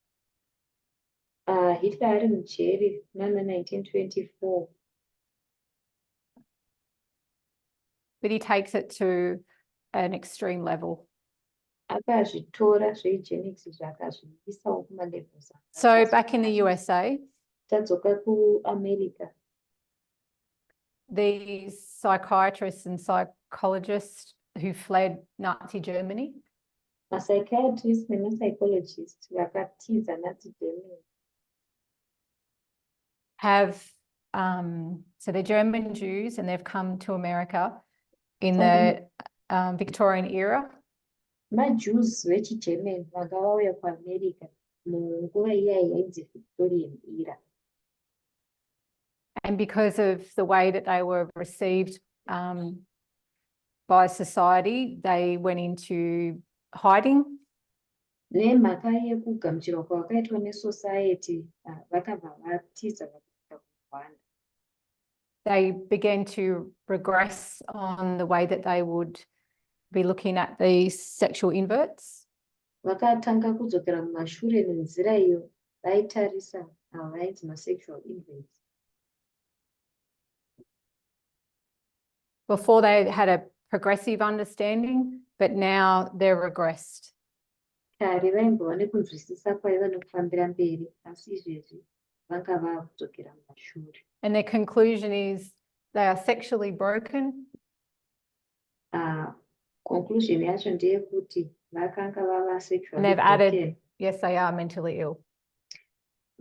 Hitler ari mujeri muna 1924. But he takes it to an extreme level. Akazvitora zveeugenics zvakazviisawo kumalevels. So back in the USA, tadzoka kuAmerica. these psychiatrists and psychologists who fled Nazi Germany Psychiatrists nemapsychologists vakatiza Nazi Germany have, so they're German Jews and they've come to America in the Victorian era. maJews vechiGerman vanga vauya kuAmerica munguva iya yainzi Victorian era. And because of the way that they were received by society, they went into hiding. Nemhaka yekugamuchirwa kwavakaitwa nesociety vakabva vatiza vakaita kuhwanda. They began to regress on the way that they would be looking at these sexual inverts. Vakatanga kudzokera mumashure nenzira iyo vaitarisa avo vainzi masexual inverts. Before they had a progressive understanding, but now they're regressed. Kare vaimbova nekunzwisisa kwaiva nekufambira mberi, asi izvezvi vanga vakudzokera mumashure. And their conclusion is they are sexually broken. Conclusion yacho ndeyekuti vakanga vava And sexually they've broken. added, yes, they are mentally ill.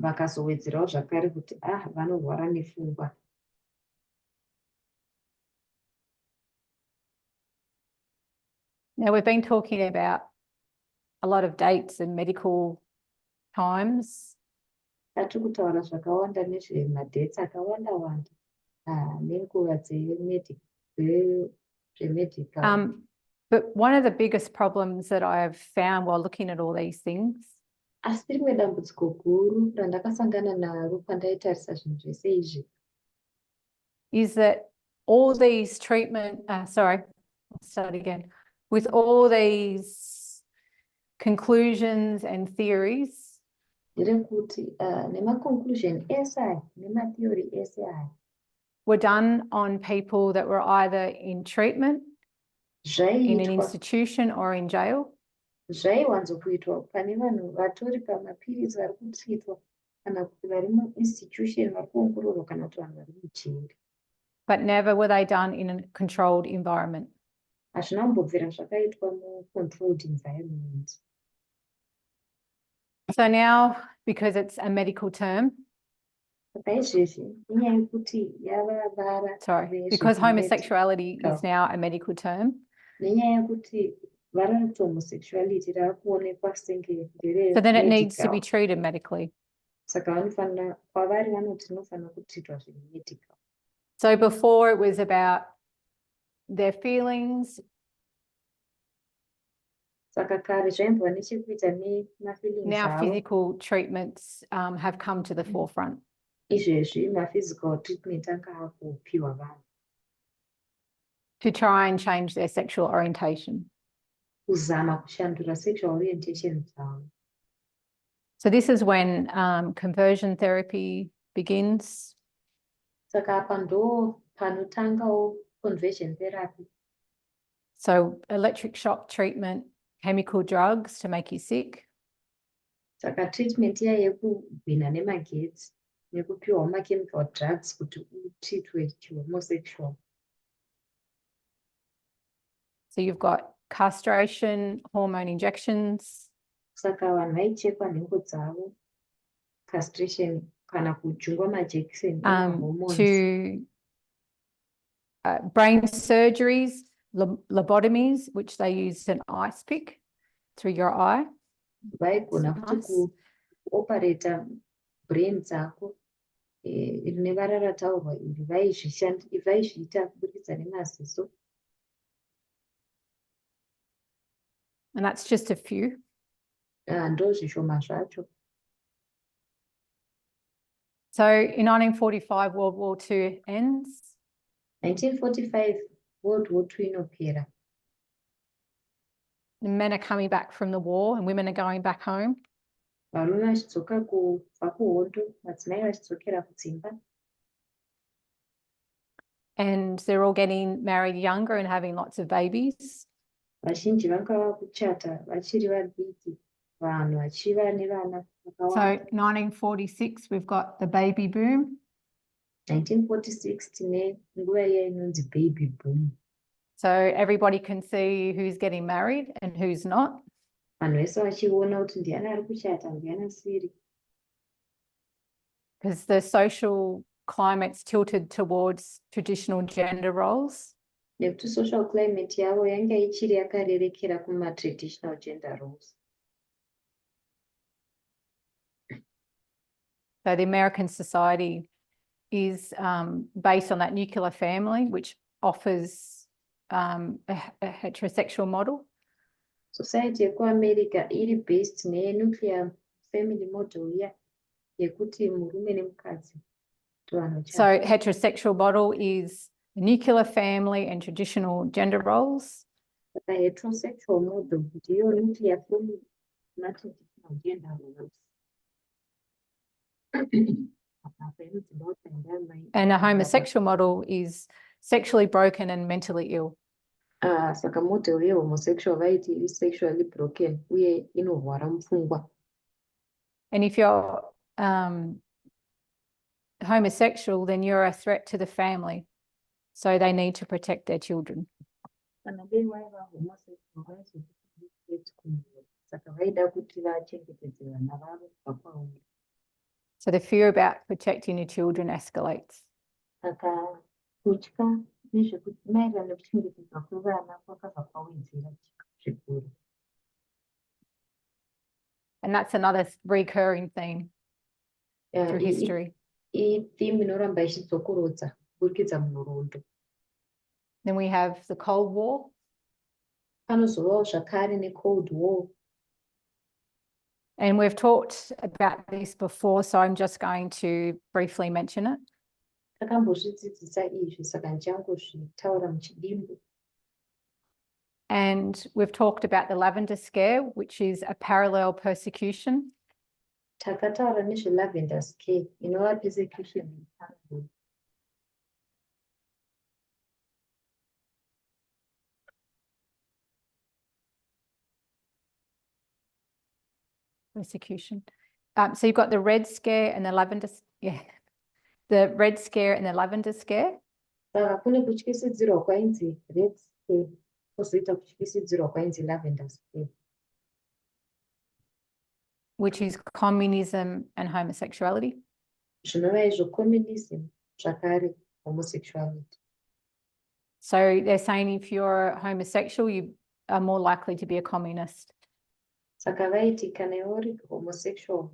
Vakazowedzerawo zvakare kuti vanorwara nepfungwa. Now, we've been talking about a lot of dates and medical times. Tiri kutaura zvakawanda nezvemadhates akawanda-wanda nenguva dzemedical. But one of the biggest problems that I have found while looking at all these things Asi rimwe dambudziko guru randakasangana naro pandaitarisa zvinhu zvese izvi is that all these treatment, sorry, I'll start again. With all these conclusions and theories, nderekuti nemaconclusion ese aya nematheory ese aya were done on people that were either in treatment, in an institution or in jail. zvaiwanzokuitwa pane vanhu vatori pamapirisi vari kutsitwa kana kuti vari muinstitution vari kuongororwa kana kuti vanhu vari mujeri. But never were they done in a controlled environment. Hazvina kumbobvira zvakaitwa mucontrolled environment. So now, because it's a medical term, Paizvezvi inyaya yekuti yava vara sorry, because homosexuality is now a medical term, nenyaya yekuti vara kuti homosexuality raakuonekwa senge so then it needs to be treated medically. Saka vanofanira kwavari vanoti inofanira kutreatwa zviri medical. So before it was about their feelings. Saka kare zvaimbova nechekuita nemafeelings Now avo. physical treatments have come to the forefront. Izvezvi maphysical treatment anga akupiwa vanhu To try and change their sexual orientation. kuzama kushandura sexual orientation dzavo. So this is when conversion therapy begins. Saka apa ndo panotangawo conversion therapy. So electric shock treatment, chemical drugs to make you sick. Saka treatment iya yekubhina nemagetsi nekupiwa machemical drugs kuti utreatwe chihomosexual. So you've got castration, hormone injections. Saka vanhu vaichekwa nhengo dzavo, castration kana kujungwa majekiseni emahormones. To brain surgeries, lobotomies, which they use an ice pick through your eye. Vaigona kuti kuoperata brain dzako rine vara rataurwa iri vaizviita kubudikidza nemaziso. And that's just a few. Ndo zvishoma zvacho. So in 1945, World War II ends. 1945, World War II inopera. The men are coming back from the war and women are going back home. Varume vachidzoka kubva kuhondo, madzimai vachidzokera kudzimba. And they're all getting married younger and having lots of babies. Vazhinji vanga vakuchata vachiri vadiki, vanhu vachiva nevana So vakawanda. 1946, we've got the baby boom. 1946 tine nguva iya inonzi baby boom. So everybody can see who's getting married and who's not. Vanhu vese vachiona kuti ndiani ari kuchata ndiani asiri. Because the social climate's tilted towards traditional gender roles. Nekuti social climate yavo yanga ichiri yakarerekera kuma-traditional gender roles. So the American society is based on that nuclear family, which offers a heterosexual model. Society yekuamerica iri based nenuclear family model iya yekuti murume nemukadzi. So heterosexual model is the nuclear family and traditional gender roles. The heterosexual model ndiyo nuclear family na-traditional gender roles. And a homosexual model is sexually broken and mentally ill. Saka model ye-homosexual vaiti is sexually broken uye inorwara mupfungwa. And if you're homosexual, then you're a threat to the family. So they need to protect their children. So the fear about protecting your children escalates. And that's another recurring theme through history. Then we have the Cold War. Cold War. And we've talked about this before, so I'm just going to briefly mention it. And we've talked about the Lavender Scare, which is a parallel persecution. Lavender Scare, persecution. Persecution. So you've got the Red Scare and the Lavender, the Red Scare and the Lavender Scare. Which is communism and homosexuality. Homosexuality. So they're saying if you're homosexual, you are more likely to be a communist. Homosexual.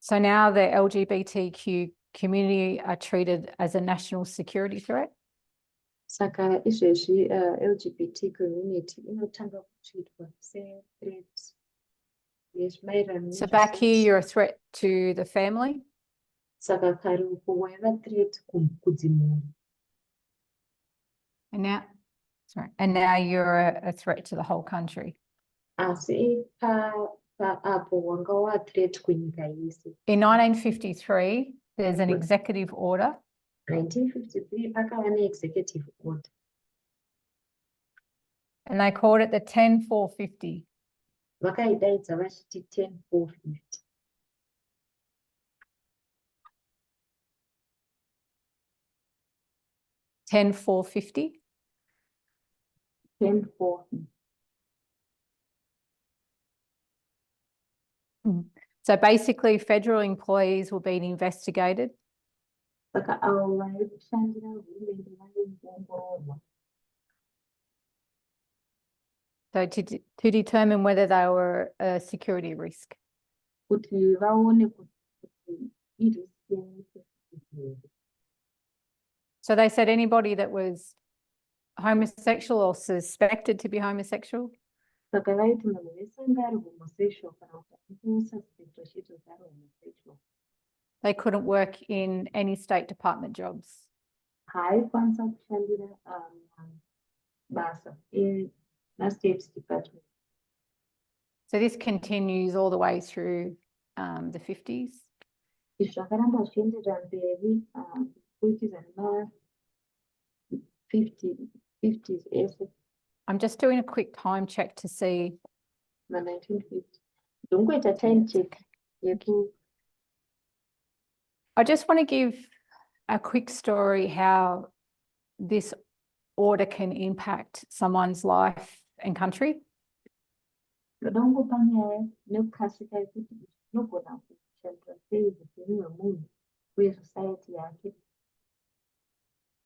So now the LGBTQ community are treated as a national security threat. Saka izvezvi LGBT community inotanga kuitwa se-threat. So back here, you're a threat to the family. Saka kare uko waiva threat kudzimhuri. And now you're a threat to the whole country. Asi apo wanga wa threat kunyika yese. In 1953, there's an executive order. 1953 pakava ne-executive order. And they called it the 10-450. Vakaidaidza vachiti 10-450. 10-450. 10-450. So basically, federal employees were being investigated. So to determine whether they were a security risk. So they said anybody that was homosexual or suspected to be homosexual, they couldn't work in any state department jobs. State department. So this continues all the way through the 50s. Zvakaramba zvichienderera mberi kuitira 50s ese. I'm just doing a quick time check to see. ma-1950 ndongoita time check yeku I just want to give a quick story how this order can impact someone's life and country. ndoda kungopa nyaya nekukasika yekuti zvinogona kushandira sei upenyu hwemunhu uye society yake.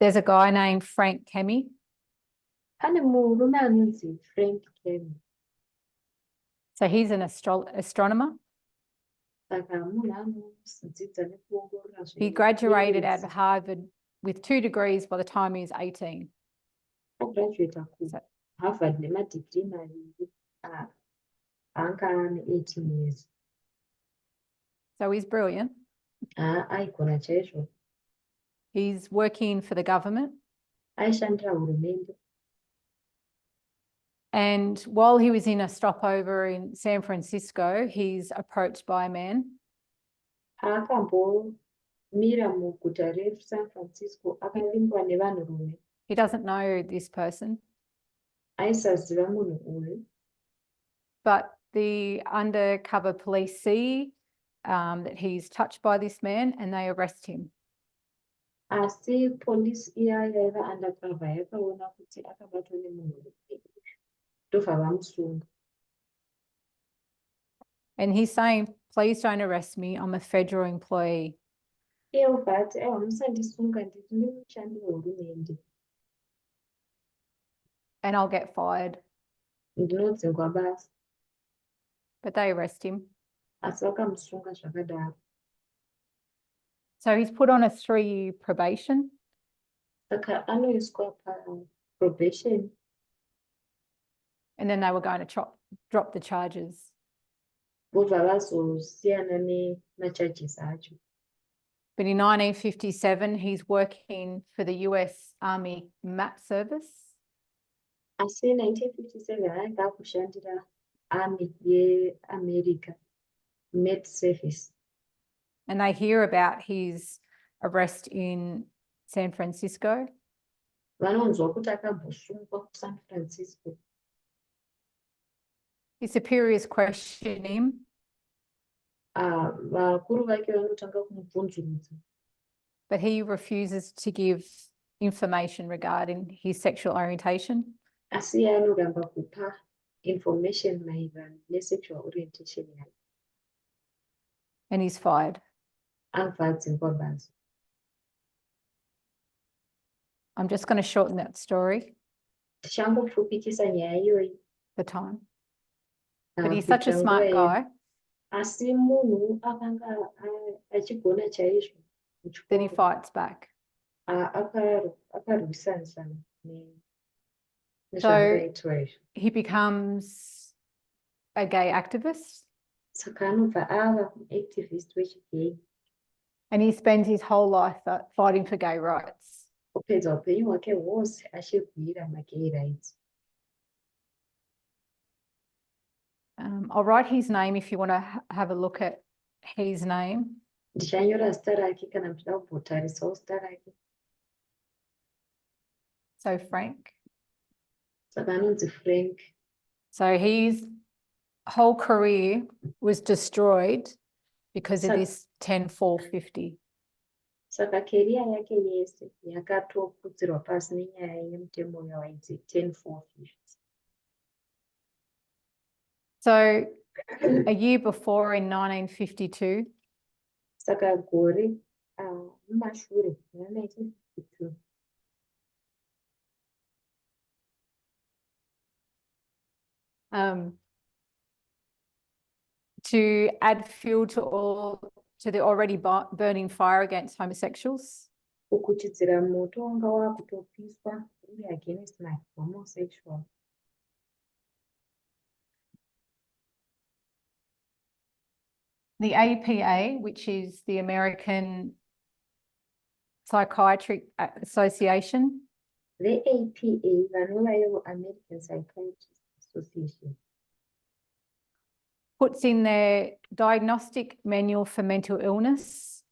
There's a guy named Frank Kemi. Pane murume anonzi Frank Kemi. So he's an astronomer. Saka munhu anodzidza nekuongorora He graduated at Harvard with 2 degrees by the time he was 18. ograduata kuharvard nemadigiri maviri anga ane 18 years. So he's brilliant. Aigona chaizvo. He's working for the government. Aishandira hurumende. And while he was in a stopover in San Francisco, he's approached by a man. Paakambomira muguta reSan Francisco akavingwa nevanhurume. He doesn't know this person. Aisaziva munhu uyu. But the undercover police see that he's touched by this man and they arrest him. Asi polisi iya yaiva undercover yakaona kuti akabatwa nemunhu ndobva vamusunga. And he's saying, please don't arrest me, I'm a federal employee. Iye ubva ati aiwa musandisunga ndiri mushandi wehurumende. And I'll get fired. Ndinodzingwa basa. But they arrest him. Asi vakamusunga zvakadaro. So he's put on a 3-year probation. Saka anoiswa probation. And then they were going to drop the charges. Vobva vazosiyana nemacharges acho. But in 1957, he's working for the US Army map service. Asi in 1957 aida kushandira army yeAmerica Met Service. And they hear about his arrest in San Francisco. Vanonzwa kuti akambosungwa kuSan Francisco. His superiors question him. Vakuru vake vanotanga kumubvunzurudza. But he refuses to give information regarding his sexual orientation. Asi anoramba kupa information maererano nesexual orientation yake. And he's fired. Anobva adzingwa basa. I'm just going to shorten that story Tichangopfupikisa nyaya iyoyi. for time. But he's such a smart guy Asi munhu akanga achigona chaizvo. that he fights back. Akarwisanisana So he becomes a gay activist. Saka anobva ava activist wechigay. And he spends his whole life fighting for gay rights. Opedza upenyu hwake hwose achibvira magay rights. I'll write his name if you want to have a look at his name. Ndichanyora zita rake kana muchida kumbotarisawo zita rake. So Frank. Saka anonzi Frank. So his whole career was destroyed because of this 10-4-50. Saka career yake yese yakatoputsirwa pasi nenyaya yemutemo wainzi 10-4-50. So a year before, in 1952, Saka gore mumashure 1952. To add fuel to the already burning fire against homosexuals. Kukuchidzira moto wanga wakutopiswa uri against my homosexual. The APA, which is the American Psychiatric Association. The APA, vanova American Psychiatric Association. Puts in their diagnostic manual for mental illness.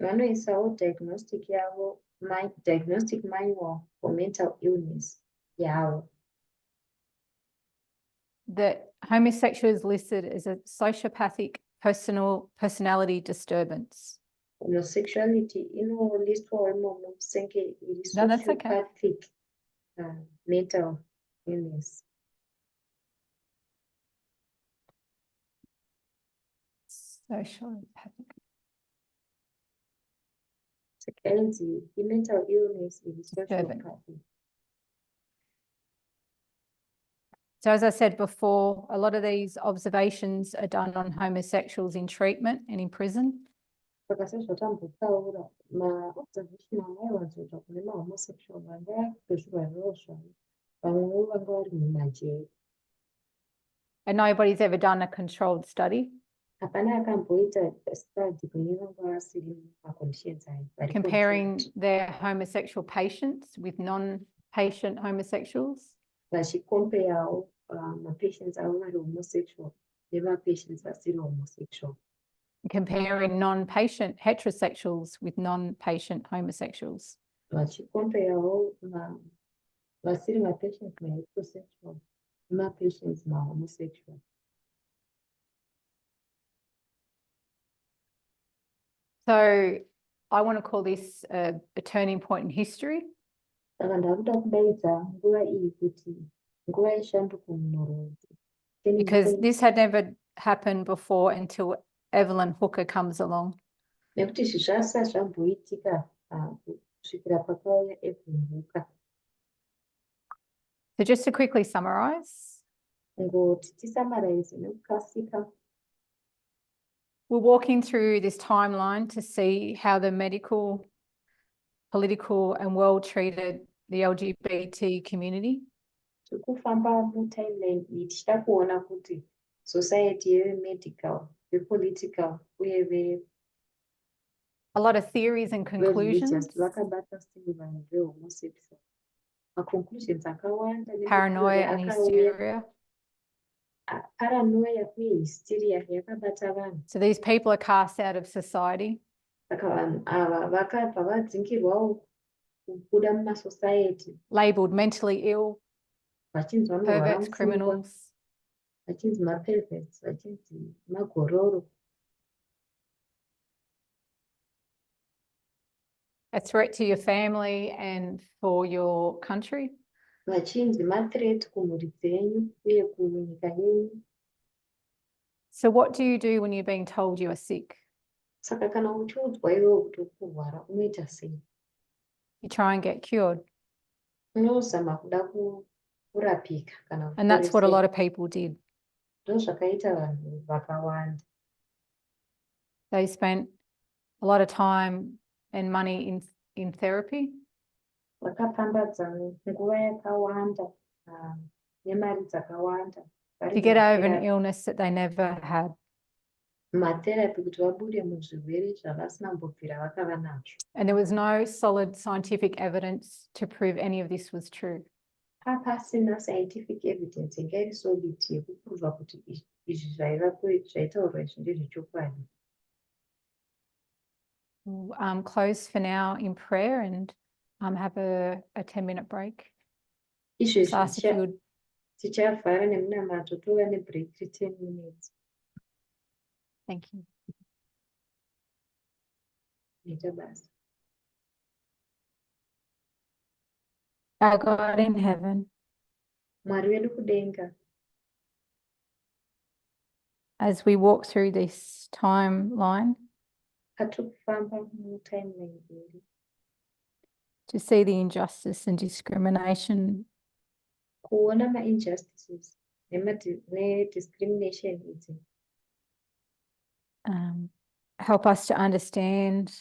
Vanoisawo diagnostic yavo, diagnostic manual for mental illness yavo. that homosexual is listed as a sociopathic personality disturbance. Homosexuality inolistwa imomo senge iri No, that's okay. sociopathic mental illness. Sociopathic Sekenzi, mental illness iri disturbance. sociopathic. So as I said before, a lot of these observations are done on homosexuals in treatment and in prison. Saka sezvatambotaura maobservation amaiwanzoitwa kune mahomosexual vanga vakutozvirwarirawo zvavo vamwewo vanga vari mumajeri. And nobody's ever done a controlled study Hapana akamboita study kune vanga vasiri maconditions aya vari comparing controlled. their homosexual patients with non-patient homosexuals. Vachikompeyawo mapatients avo vari homosexual nevapatients vasiri homosexual. Comparing non-patient heterosexuals with non-patient homosexuals. Vachikompeyawo vasiri mapatients maheterosexual nemapatients mahomosexual. So I want to call this a turning point in history. Saka ndakuda kudaidza nguva iyi kuti nguva yeshanduko munhoroondo. Because this had never happened before until Evelyn Hooker comes along. Nekuti izvi zvasati zvamboitika kusvikira pakauya Evelyn Hooker. So just to quickly summarize, Ngoti tisamaraize nekukasika. we're walking through this timeline to see how the medical, political and world treated the LGBT community. Tikufamba mutimeline iyi tichida kuona kuti society yevemedical, vepolitical uye A lot of theories and conclusions, vakabata sei vanhu vehomosexual. Maconclusions akawanda paranoia and hysteria. Paranoia uye hysteria yakabata vanhu. So these people are cast out of society. Saka vanhu ava vakabva vadzingirwawo kubuda mumasociety. Labelled mentally ill, Vachinzi vanorwara perverts, mupfungwa, criminals. vachinzi maperverts, vachinzi magororo. A threat to your family and for your country. Vachinzi mathreat kumhuri dzenyu uye kunyika yenyu. So what do you do when you're being told you are sick? Saka kana uchiudzwa iwewe kuti kurwara unoita sei? You try and get cured. Unozama kuda kurapika kana And that's what a lot kuporeseka. of people did. Ndozvakaita vanhu vakawanda. They spent a lot of time and money in therapy. Vakapambadza nguva yakawanda nemari dzakawanda To get over an illness that they never had. matherapy kuti vabude muzvirwere zvavasinambobvira vakava nazvo. And there was no solid scientific evidence to prove any of this was true. Pasina scientific evidence ingari solid yekuprova kuti izvi zvaitaurwa izvi ndezvechokwadi. Close for now in prayer and have a 10-minute break. Izvezvi Ask if you would tichavhara nemunamato tova nebreak 10 minutes. thank you. Ita basa. Our God in heaven, Mwari wedu kudenga, as we walk through this timeline patiri kufamba mutimeline iri to see the injustice and discrimination kuona ma-injustices ne-discrimination idzi. help us to understand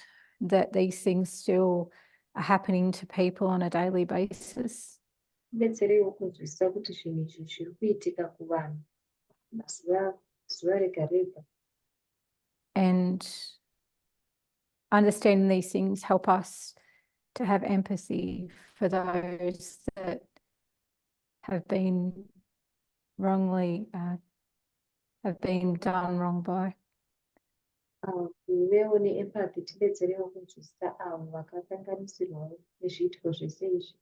that these things still are happening to people on a daily basis. Betserewo kunzwisisa kuti zvinhu izvi zviri kuitika kuvanhu zuva rega rega. And understanding these things help us to have empathy for those that have been wrongly, have been done wrong by. Kuvewo ne-empathy tibetserewo kunzwisisa avo vakakanganisirwawo nezviitiko zvese izvi.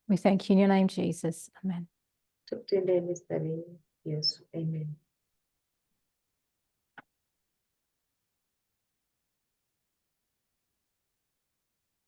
We thank you in your name, Jesus. Amen. Tukutendee mistari Yesu. Amen.